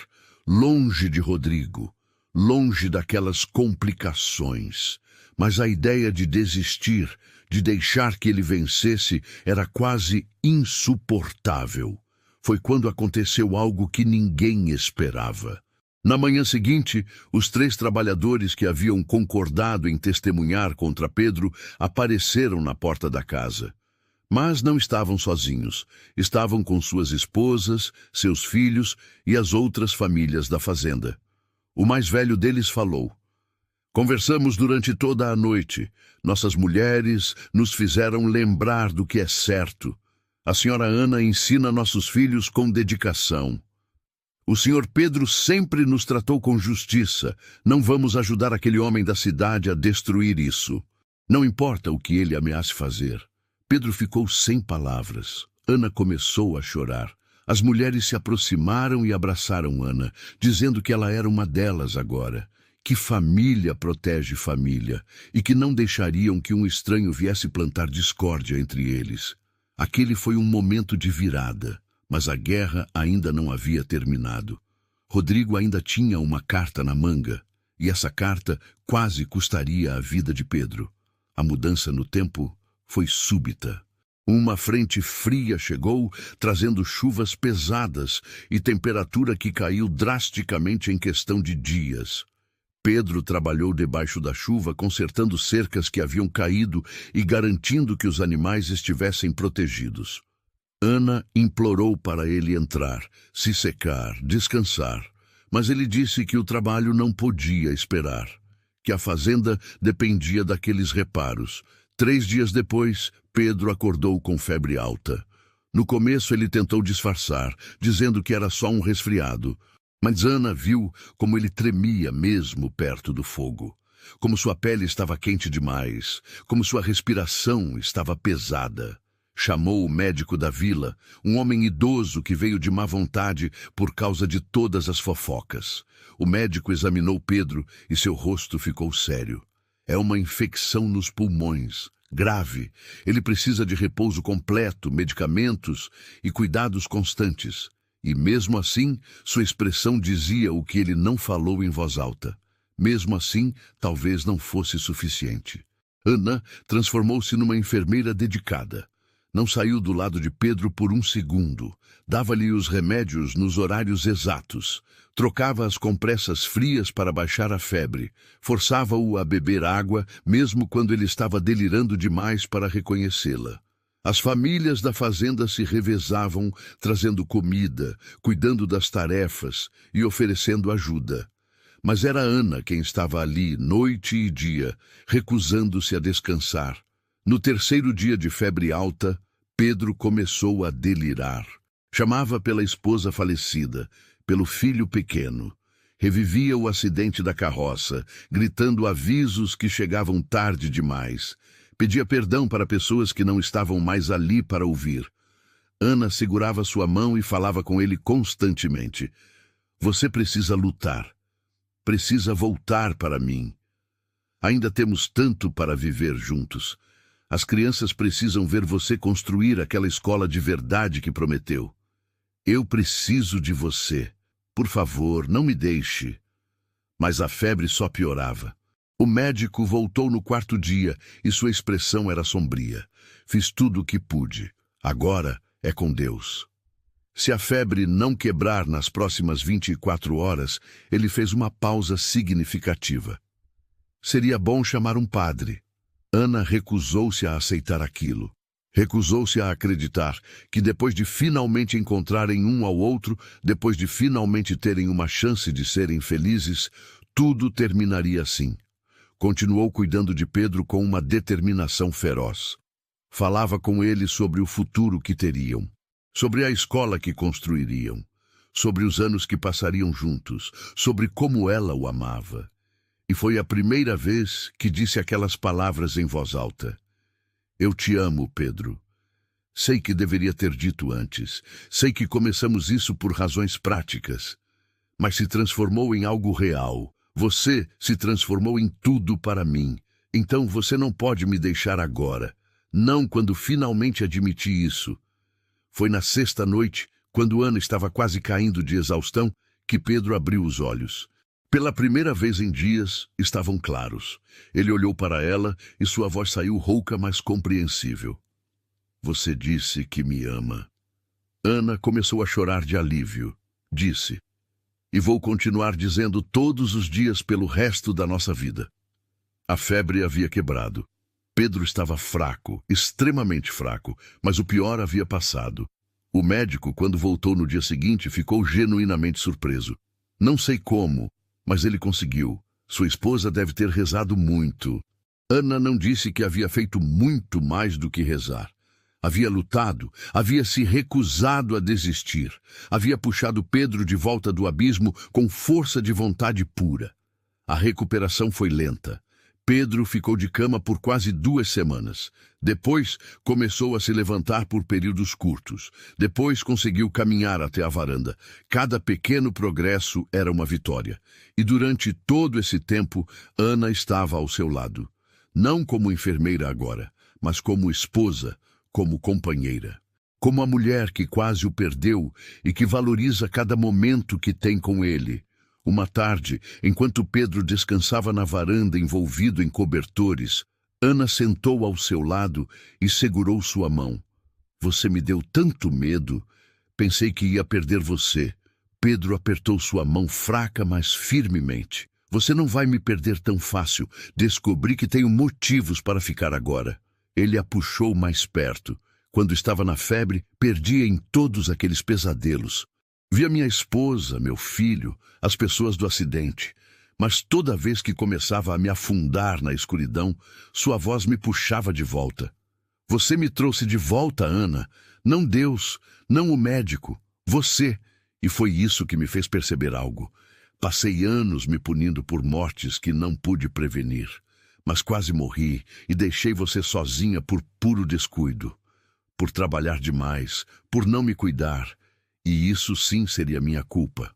longe de Rodrigo, longe daquelas complicações. Mas a ideia de desistir, de deixar que ele vencesse, era quase insuportável. Foi quando aconteceu algo que ninguém esperava. Na manhã seguinte, os 3 trabalhadores que haviam concordado em testemunhar contra Pedro apareceram na porta da casa. Mas não estavam sozinhos. Estavam com suas esposas, seus filhos e as outras famílias da fazenda. O mais velho deles falou: "Conversamos durante toda a noite. Nossas mulheres nos fizeram lembrar do que é certo. A senhora Ana ensina nossos filhos com dedicação. O senhor Pedro sempre nos tratou com justiça. Não vamos ajudar aquele homem da cidade a destruir isso. Não importa o que ele ameace fazer." Pedro ficou sem palavras. Ana começou a chorar. As mulheres se aproximaram e abraçaram Ana, dizendo que ela era uma delas agora, que família protege família e que não deixariam que um estranho viesse plantar discórdia entre eles. Aquele foi um momento de virada, mas a guerra ainda não havia terminado. Rodrigo ainda tinha uma carta na manga, e essa carta quase custaria a vida de Pedro. A mudança no tempo foi súbita. Uma frente fria chegou, trazendo chuvas pesadas e temperatura que caiu drasticamente em questão de dias. Pedro trabalhou debaixo da chuva, consertando cercas que haviam caído e garantindo que os animais estivessem protegidos. Ana implorou para ele entrar, se secar, descansar, mas ele disse que o trabalho não podia esperar, que a fazenda dependia daqueles reparos. 3 dias depois, Pedro acordou com febre alta. No começo ele tentou disfarçar, dizendo que era só um resfriado. Mas Ana viu como ele tremia mesmo perto do fogo, como sua pele estava quente demais, como sua respiração estava pesada. Chamou o médico da vila, um homem idoso que veio de má vontade por causa de todas as fofocas. O médico examinou Pedro e seu rosto ficou sério. É uma infecção nos pulmões, grave. Ele precisa de repouso completo, medicamentos e cuidados constantes. E mesmo assim, sua expressão dizia o que ele não falou em voz alta. Mesmo assim, talvez não fosse suficiente. Ana transformou-se numa enfermeira dedicada. Não saiu do lado de Pedro por um segundo. Dava-lhe os remédios nos horários exatos. Trocava as compressas frias para baixar a febre. Forçava-o a beber água, mesmo quando ele estava delirando demais para reconhecê-la. As famílias da fazenda se revezavam, trazendo comida, cuidando das tarefas e oferecendo ajuda. Mas era Ana quem estava ali, noite e dia, recusando-se a descansar. No 3º dia de febre alta, Pedro começou a delirar. Chamava pela esposa falecida, pelo filho pequeno. Revivia o acidente da carroça, gritando avisos que chegavam tarde demais. Pedia perdão para pessoas que não estavam mais ali para ouvir. Ana segurava sua mão e falava com ele constantemente. "Você precisa lutar. Precisa voltar para mim. Ainda temos tanto para viver juntos. As crianças precisam ver você construir aquela escola de verdade que prometeu. Eu preciso de você. Por favor, não me deixe." Mas a febre só piorava. O médico voltou no 4º dia e sua expressão era sombria. "Fiz tudo o que pude. Agora é com Deus." Se a febre não quebrar nas próximas 24 horas, ele fez uma pausa significativa. Seria bom chamar um padre. Ana recusou-se a aceitar aquilo. Recusou-se a acreditar que depois de finalmente encontrarem um ao outro, depois de finalmente terem uma chance de serem felizes, tudo terminaria assim. Continuou cuidando de Pedro com uma determinação feroz. Falava com ele sobre o futuro que teriam, sobre a escola que construiriam, sobre os anos que passariam juntos, sobre como ela o amava. E foi a primeira vez que disse aquelas palavras em voz alta. Eu te amo, Pedro. Sei que deveria ter dito antes. Sei que começamos isso por razões práticas. Mas se transformou em algo real. Você se transformou em tudo para mim. Então você não pode me deixar agora. Não quando finalmente admiti isso. Foi na sexta noite, quando Ana estava quase caindo de exaustão, que Pedro abriu os olhos. Pela primeira vez em dias, estavam claros. Ele olhou para ela e sua voz saiu rouca, mas compreensível. Você disse que me ama. Ana começou a chorar de alívio. Disse, e vou continuar dizendo todos os dias pelo resto da nossa vida. A febre havia quebrado. Pedro estava fraco, extremamente fraco, mas o pior havia passado. O médico, quando voltou no dia seguinte, ficou genuinamente surpreso. Não sei como, mas ele conseguiu. Sua esposa deve ter rezado muito. Ana não disse que havia feito muito mais do que rezar. Havia lutado, havia se recusado a desistir. Havia puxado Pedro de volta do abismo com força de vontade pura. A recuperação foi lenta. Pedro ficou de cama por quase 2 semanas. Depois, começou a se levantar por períodos curtos. Depois, conseguiu caminhar até a varanda. Cada pequeno progresso era uma vitória. E durante todo esse tempo, Ana estava ao seu lado. Não como enfermeira agora, mas como esposa, como companheira. Como a mulher que quase o perdeu e que valoriza cada momento que tem com ele. Uma tarde, enquanto Pedro descansava na varanda envolvido em cobertores, Ana sentou ao seu lado e segurou sua mão. Você me deu tanto medo. Pensei que ia perder você. Pedro apertou sua mão fraca, mas firmemente. Você não vai me perder tão fácil. Descobri que tenho motivos para ficar agora. Ele a puxou mais perto. Quando estava na febre, perdia em todos aqueles pesadelos. Via minha esposa, meu filho, as pessoas do acidente. Mas toda vez que começava a me afundar na escuridão, sua voz me puxava de volta. Você me trouxe de volta, Ana. Não Deus, não o médico. Você. E foi isso que me fez perceber algo. Passei anos me punindo por mortes que não pude prevenir. Mas quase morri e deixei você sozinha por puro descuido. Por trabalhar demais, por não me cuidar. E isso sim seria minha culpa.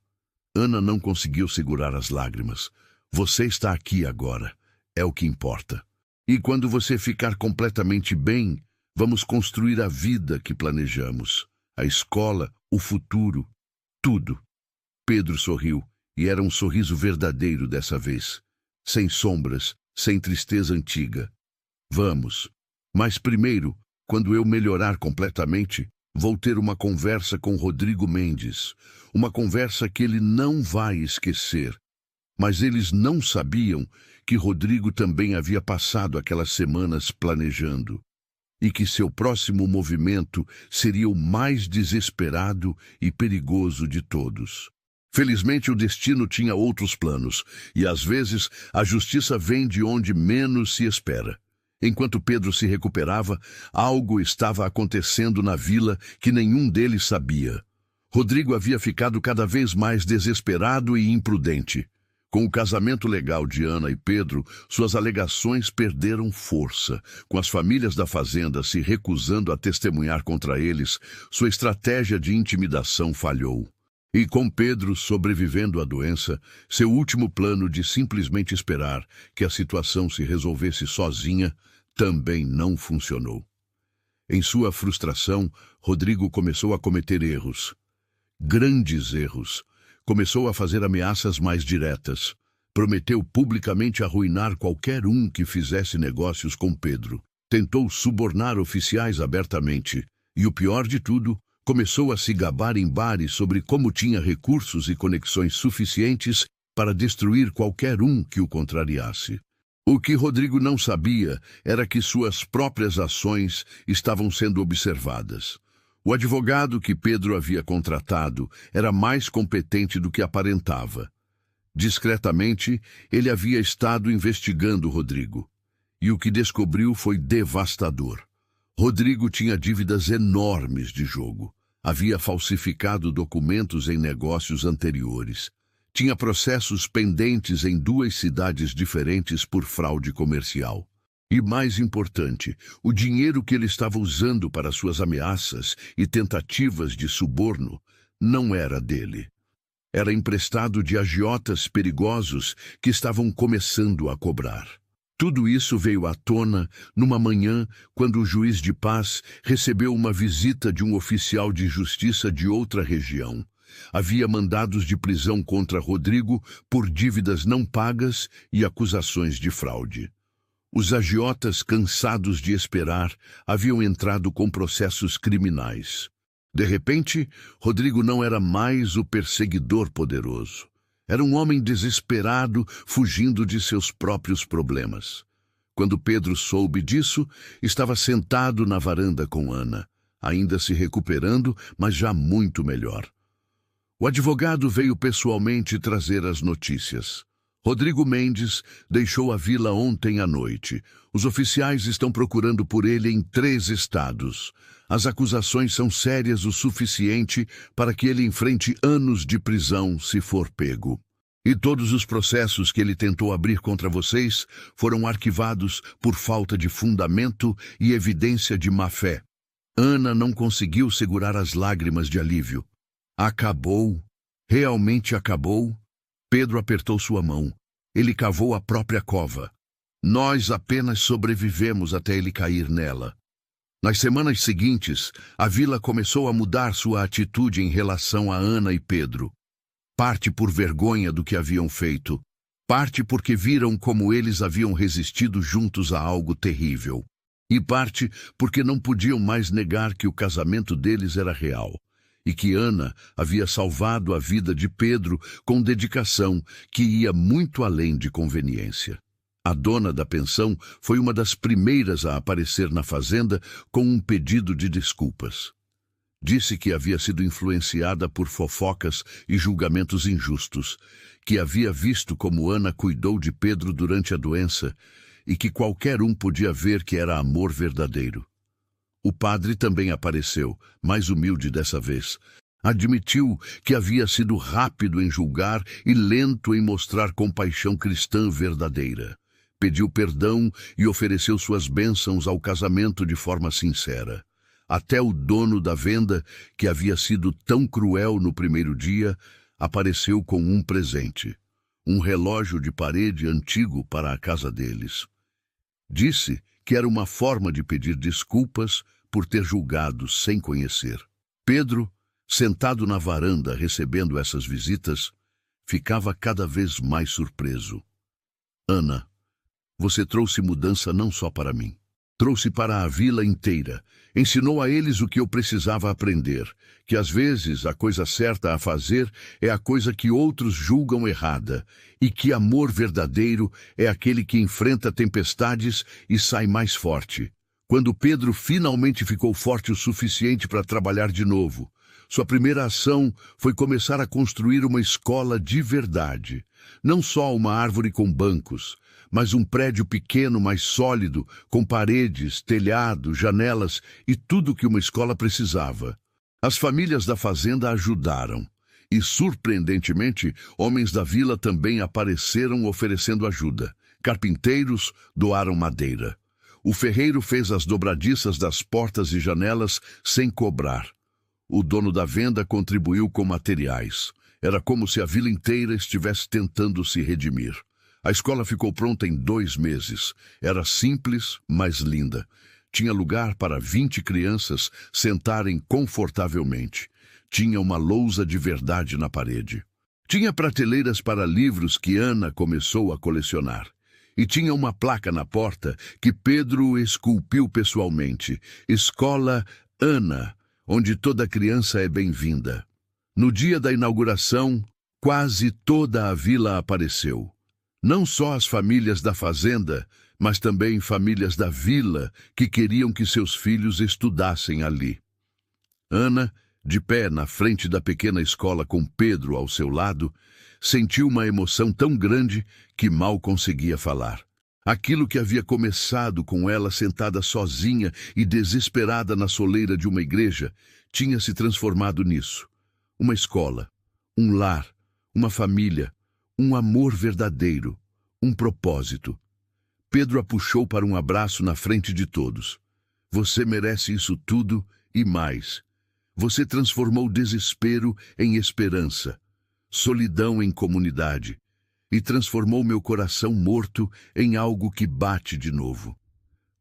Ana não conseguiu segurar as lágrimas. Você está aqui agora. É o que importa. E quando você ficar completamente bem, vamos construir a vida que planejamos. A escola, o futuro, tudo. Pedro sorriu, e era um sorriso verdadeiro dessa vez. Sem sombras, sem tristeza antiga. Vamos. Mas primeiro, quando eu melhorar completamente, vou ter uma conversa com Rodrigo Mendes. Uma conversa que ele não vai esquecer. Mas eles não sabiam que Rodrigo também havia passado aquelas semanas planejando. E que seu próximo movimento seria o mais desesperado e perigoso de todos. Felizmente o destino tinha outros planos, e às vezes a justiça vem de onde menos se espera. Enquanto Pedro se recuperava, algo estava acontecendo na vila que nenhum deles sabia. Rodrigo havia ficado cada vez mais desesperado e imprudente. Com o casamento legal de Ana e Pedro, suas alegações perderam força. Com as famílias da fazenda se recusando a testemunhar contra eles, sua estratégia de intimidação falhou. E com Pedro sobrevivendo à doença, seu último plano de simplesmente esperar que a situação se resolvesse sozinha também não funcionou. Em sua frustração, Rodrigo começou a cometer erros. Grandes erros. Começou a fazer ameaças mais diretas. Prometeu publicamente arruinar qualquer um que fizesse negócios com Pedro. Tentou subornar oficiais abertamente. E o pior de tudo, começou a se gabar em bares sobre como tinha recursos e conexões suficientes para destruir qualquer um que o contrariasse. O que Rodrigo não sabia era que suas próprias ações estavam sendo observadas. O advogado que Pedro havia contratado era mais competente do que aparentava. Discretamente, ele havia estado investigando Rodrigo. E o que descobriu foi devastador. Rodrigo tinha dívidas enormes de jogo. Havia falsificado documentos em negócios anteriores. Tinha processos pendentes em 2 cidades diferentes por fraude comercial. E mais importante, o dinheiro que ele estava usando para suas ameaças e tentativas de suborno não era dele. Era emprestado de agiotas perigosos que estavam começando a cobrar. Tudo isso veio à tona numa manhã quando o juiz de paz recebeu uma visita de um oficial de justiça de outra região. Havia mandados de prisão contra Rodrigo por dívidas não pagas e acusações de fraude. Os agiotas, cansados de esperar, haviam entrado com processos criminais. De repente, Rodrigo não era mais o perseguidor poderoso. Era um homem desesperado, fugindo de seus próprios problemas. Quando Pedro soube disso, estava sentado na varanda com Ana, ainda se recuperando, mas já muito melhor. O advogado veio pessoalmente trazer as notícias. Rodrigo Mendes deixou a vila ontem à noite. Os oficiais estão procurando por ele em 3 estados. As acusações são sérias o suficiente para que ele enfrente anos de prisão se for pego. E todos os processos que ele tentou abrir contra vocês foram arquivados por falta de fundamento e evidência de má-fé. Ana não conseguiu segurar as lágrimas de alívio. Acabou? Realmente acabou? Pedro apertou sua mão. Ele cavou a própria cova. Nós apenas sobrevivemos até ele cair nela. Nas semanas seguintes, a vila começou a mudar sua atitude em relação a Ana e Pedro. Parte por vergonha do que haviam feito, parte porque viram como eles haviam resistido juntos a algo terrível, e parte porque não podiam mais negar que o casamento deles era real, e que Ana havia salvado a vida de Pedro com dedicação que ia muito além de conveniência. A dona da pensão foi uma das primeiras a aparecer na fazenda com um pedido de desculpas. Disse que havia sido influenciada por fofocas e julgamentos injustos, que havia visto como Ana cuidou de Pedro durante a doença e que qualquer um podia ver que era amor verdadeiro. O padre também apareceu, mais humilde dessa vez. Admitiu que havia sido rápido em julgar e lento em mostrar compaixão cristã verdadeira. Pediu perdão e ofereceu suas bênçãos ao casamento de forma sincera. Até o dono da venda, que havia sido tão cruel no primeiro dia, apareceu com um presente, um relógio de parede antigo para a casa deles. Disse que era uma forma de pedir desculpas por ter julgado sem conhecer. Pedro, sentado na varanda recebendo essas visitas, ficava cada vez mais surpreso. Ana, você trouxe mudança não só para mim. Trouxe para a vila inteira. Ensinou a eles o que eu precisava aprender, que às vezes a coisa certa a fazer é a coisa que outros julgam errada, e que amor verdadeiro é aquele que enfrenta tempestades e sai mais forte. Quando Pedro finalmente ficou forte o suficiente para trabalhar de novo, sua primeira ação foi começar a construir uma escola de verdade. Não só uma árvore com bancos, mas um prédio pequeno, mais sólido, com paredes, telhado, janelas e tudo que uma escola precisava. As famílias da fazenda ajudaram. E, surpreendentemente, homens da vila também apareceram oferecendo ajuda. Carpinteiros doaram madeira. O ferreiro fez as dobradiças das portas e janelas sem cobrar. O dono da venda contribuiu com materiais. Era como se a vila inteira estivesse tentando se redimir. A escola ficou pronta em 2 meses. Era simples, mas linda. Tinha lugar para 20 crianças sentarem confortavelmente. Tinha uma lousa de verdade na parede. Tinha prateleiras para livros que Ana começou a colecionar. E tinha uma placa na porta que Pedro esculpiu pessoalmente. Escola Ana, onde toda criança é bem-vinda. No dia da inauguração, quase toda a vila apareceu. Não só as famílias da fazenda, mas também famílias da vila que queriam que seus filhos estudassem ali. Ana, de pé na frente da pequena escola com Pedro ao seu lado, sentiu uma emoção tão grande que mal conseguia falar. Aquilo que havia começado com ela sentada sozinha e desesperada na soleira de uma igreja tinha se transformado nisso. Uma escola, um lar, uma família, um amor verdadeiro, um propósito. Pedro a puxou para um abraço na frente de todos. Você merece isso tudo e mais. Você transformou desespero em esperança, solidão em comunidade, e transformou meu coração morto em algo que bate de novo.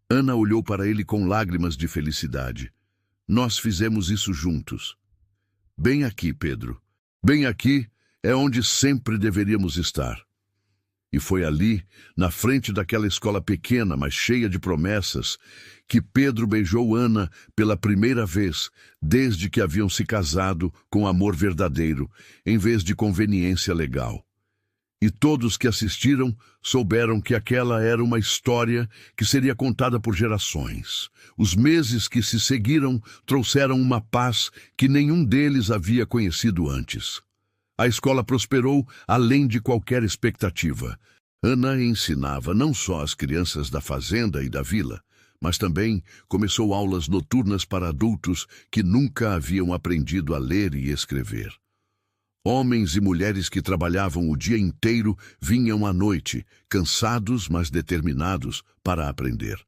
Ana olhou para ele com lágrimas de felicidade. Nós fizemos isso juntos. Bem aqui, Pedro. Bem aqui é onde sempre deveríamos estar. E foi ali, na frente daquela escola pequena, mas cheia de promessas, que Pedro beijou Ana pela primeira vez, desde que haviam se casado com amor verdadeiro, em vez de conveniência legal. E todos que assistiram souberam que aquela era uma história que seria contada por gerações. Os meses que se seguiram trouxeram uma paz que nenhum deles havia conhecido antes. A escola prosperou além de qualquer expectativa. Ana ensinava não só as crianças da fazenda e da vila, mas também começou aulas noturnas para adultos que nunca haviam aprendido a ler e escrever. Homens e mulheres que trabalhavam o dia inteiro vinham à noite, cansados, mas determinados para aprender.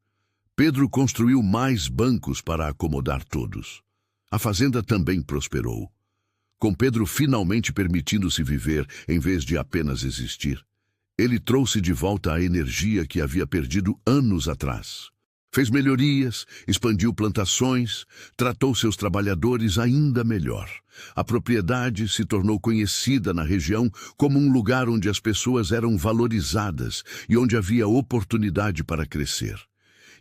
Pedro construiu mais bancos para acomodar todos. A fazenda também prosperou, com Pedro finalmente permitindo-se viver em vez de apenas existir. Ele trouxe de volta a energia que havia perdido anos atrás. Fez melhorias, expandiu plantações, tratou seus trabalhadores ainda melhor. A propriedade se tornou conhecida na região como um lugar onde as pessoas eram valorizadas e onde havia oportunidade para crescer.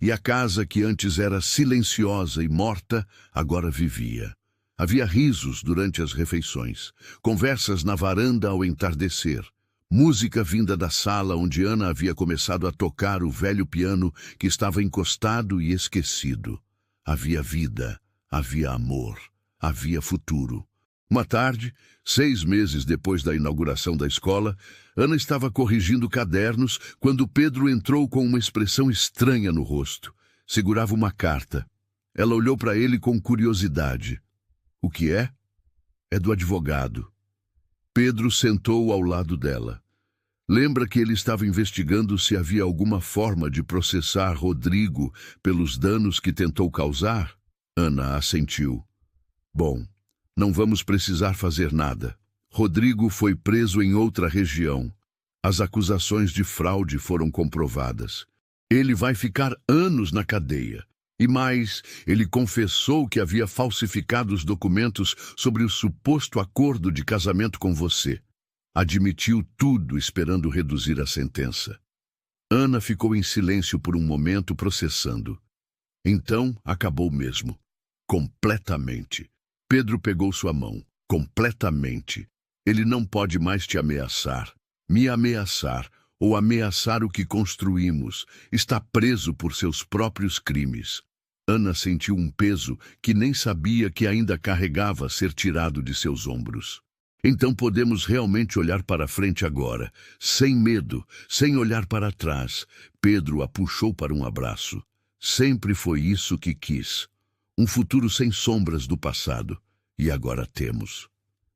E a casa que antes era silenciosa e morta, agora vivia. Havia risos durante as refeições, conversas na varanda ao entardecer, música vinda da sala onde Ana havia começado a tocar o velho piano que estava encostado e esquecido. Havia vida, havia amor, havia futuro. Uma tarde, 6 meses depois da inauguração da escola, Ana estava corrigindo cadernos quando Pedro entrou com uma expressão estranha no rosto. Segurava uma carta. Ela olhou para ele com curiosidade. O que é? É do advogado. Pedro sentou ao lado dela. Lembra que ele estava investigando se havia alguma forma de processar Rodrigo pelos danos que tentou causar? Ana assentiu. Bom, não vamos precisar fazer nada. Rodrigo foi preso em outra região. As acusações de fraude foram comprovadas. Ele vai ficar anos na cadeia. E mais, ele confessou que havia falsificado os documentos sobre o suposto acordo de casamento com você. Admitiu tudo esperando reduzir a sentença. Ana ficou em silêncio por um momento, processando. Então, acabou mesmo. Completamente. Pedro pegou sua mão. Completamente. Ele não pode mais te ameaçar. Me ameaçar, ou ameaçar o que construímos. Está preso por seus próprios crimes. Ana sentiu um peso que nem sabia que ainda carregava ser tirado de seus ombros. Então podemos realmente olhar para frente agora, sem medo, sem olhar para trás. Pedro a puxou para um abraço. Sempre foi isso que quis. Um futuro sem sombras do passado. E agora temos.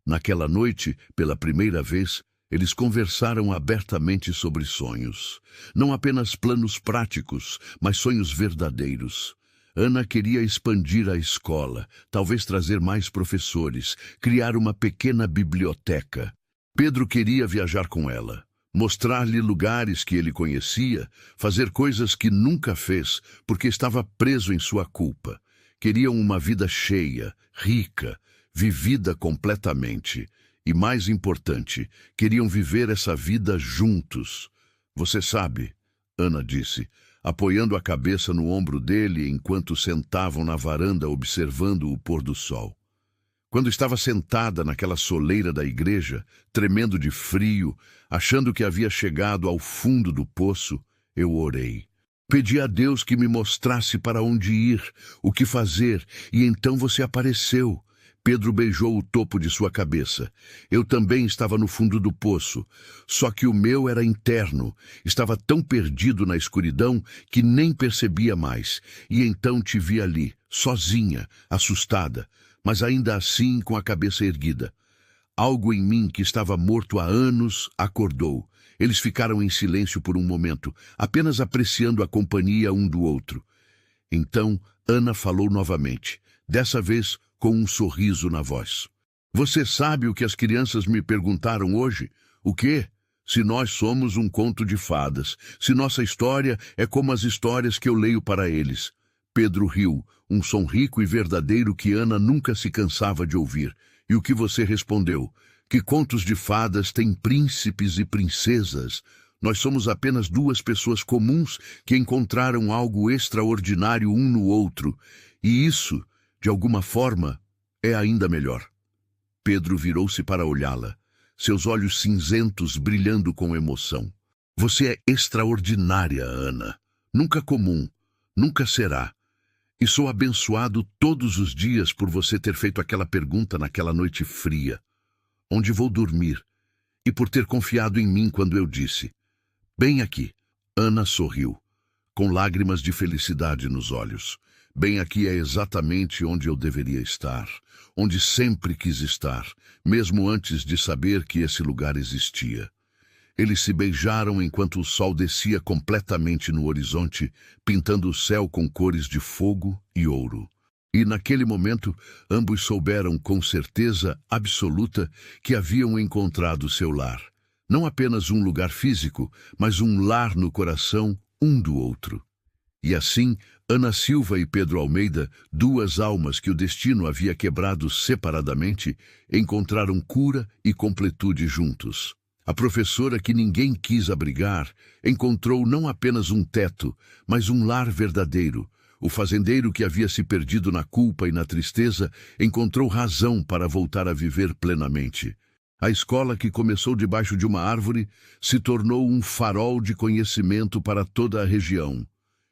Naquela noite, pela primeira vez, eles conversaram abertamente sobre sonhos. Não apenas planos práticos, mas sonhos verdadeiros. Ana queria expandir a escola, talvez trazer mais professores, criar uma pequena biblioteca. Pedro queria viajar com ela, mostrar-lhe lugares que ele conhecia, fazer coisas que nunca fez, porque estava preso em sua culpa. Queriam uma vida cheia, rica, vivida completamente. E mais importante, queriam viver essa vida juntos. Você sabe, Ana disse, apoiando a cabeça no ombro dele enquanto sentavam na varanda observando o pôr do sol. Quando estava sentada naquela soleira da igreja, tremendo de frio, achando que havia chegado ao fundo do poço, eu orei. Pedi a Deus que me mostrasse para onde ir, o que fazer, e então você apareceu. Pedro beijou o topo de sua cabeça. Eu também estava no fundo do poço, só que o meu era interno. Estava tão perdido na escuridão que nem percebia mais. E então te vi ali, sozinha, assustada, mas ainda assim com a cabeça erguida. Algo em mim que estava morto há anos acordou, Eles ficaram em silêncio por um momento, apenas apreciando a companhia um do outro. Então, Ana falou novamente, dessa vez com um sorriso na voz. Você sabe o que as crianças me perguntaram hoje? O quê? Se nós somos um conto de fadas, se nossa história é como as histórias que eu leio para eles. Pedro riu, um som rico e verdadeiro que Ana nunca se cansava de ouvir. E o que você respondeu? Que contos de fadas têm príncipes e princesas. Nós somos apenas duas pessoas comuns que encontraram algo extraordinário um no outro. E isso, de alguma forma, é ainda melhor. Pedro virou-se para olhá-la, seus olhos cinzentos brilhando com emoção. Você é extraordinária, Ana. Nunca comum, nunca será. E sou abençoado todos os dias por você ter feito aquela pergunta naquela noite fria. Onde vou dormir? E por ter confiado em mim quando eu disse. Bem aqui. Ana sorriu, com lágrimas de felicidade nos olhos. Bem aqui é exatamente onde eu deveria estar, onde sempre quis estar, mesmo antes de saber que esse lugar existia. Eles se beijaram enquanto o sol descia completamente no horizonte, pintando o céu com cores de fogo e ouro. E naquele momento, ambos souberam com certeza absoluta que haviam encontrado seu lar. Não apenas um lugar físico, mas um lar no coração um do outro. E assim, Ana Silva e Pedro Almeida, duas almas que o destino havia quebrado separadamente, encontraram cura e completude juntos. A professora que ninguém quis abrigar encontrou não apenas um teto, mas um lar verdadeiro. O fazendeiro que havia se perdido na culpa e na tristeza encontrou razão para voltar a viver plenamente. A escola que começou debaixo de uma árvore se tornou um farol de conhecimento para toda a região.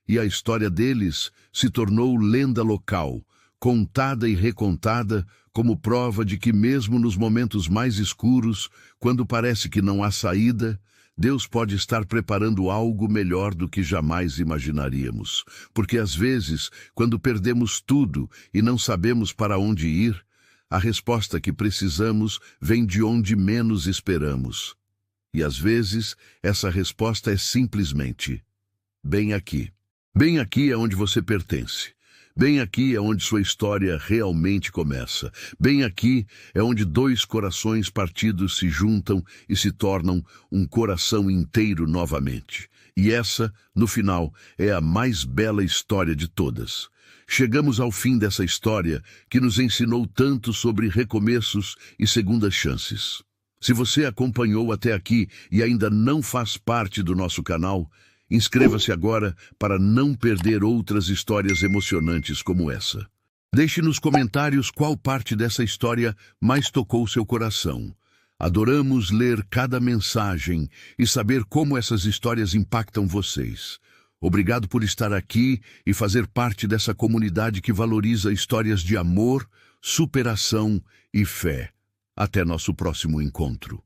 E a história deles se tornou lenda local, contada e recontada como prova de que mesmo nos momentos mais escuros, quando parece que não há saída, Deus pode estar preparando algo melhor do que jamais imaginaríamos. Porque às vezes, quando perdemos tudo e não sabemos para onde ir, a resposta que precisamos vem de onde menos esperamos. E às vezes, essa resposta é simplesmente: bem aqui. Bem aqui é onde você pertence. Bem aqui é onde sua história realmente começa. Bem aqui é onde dois corações partidos se juntam e se tornam um coração inteiro novamente. E essa, no final, é a mais bela história de todas. Chegamos ao fim dessa história que nos ensinou tanto sobre recomeços e segundas chances. Se você acompanhou até aqui e ainda não faz parte do nosso canal, inscreva-se agora para não perder outras histórias emocionantes como essa. Deixe nos comentários qual parte dessa história mais tocou seu coração. Adoramos ler cada mensagem e saber como essas histórias impactam vocês. Obrigado por estar aqui e fazer parte dessa comunidade que valoriza histórias de amor, superação e fé. Até nosso próximo encontro.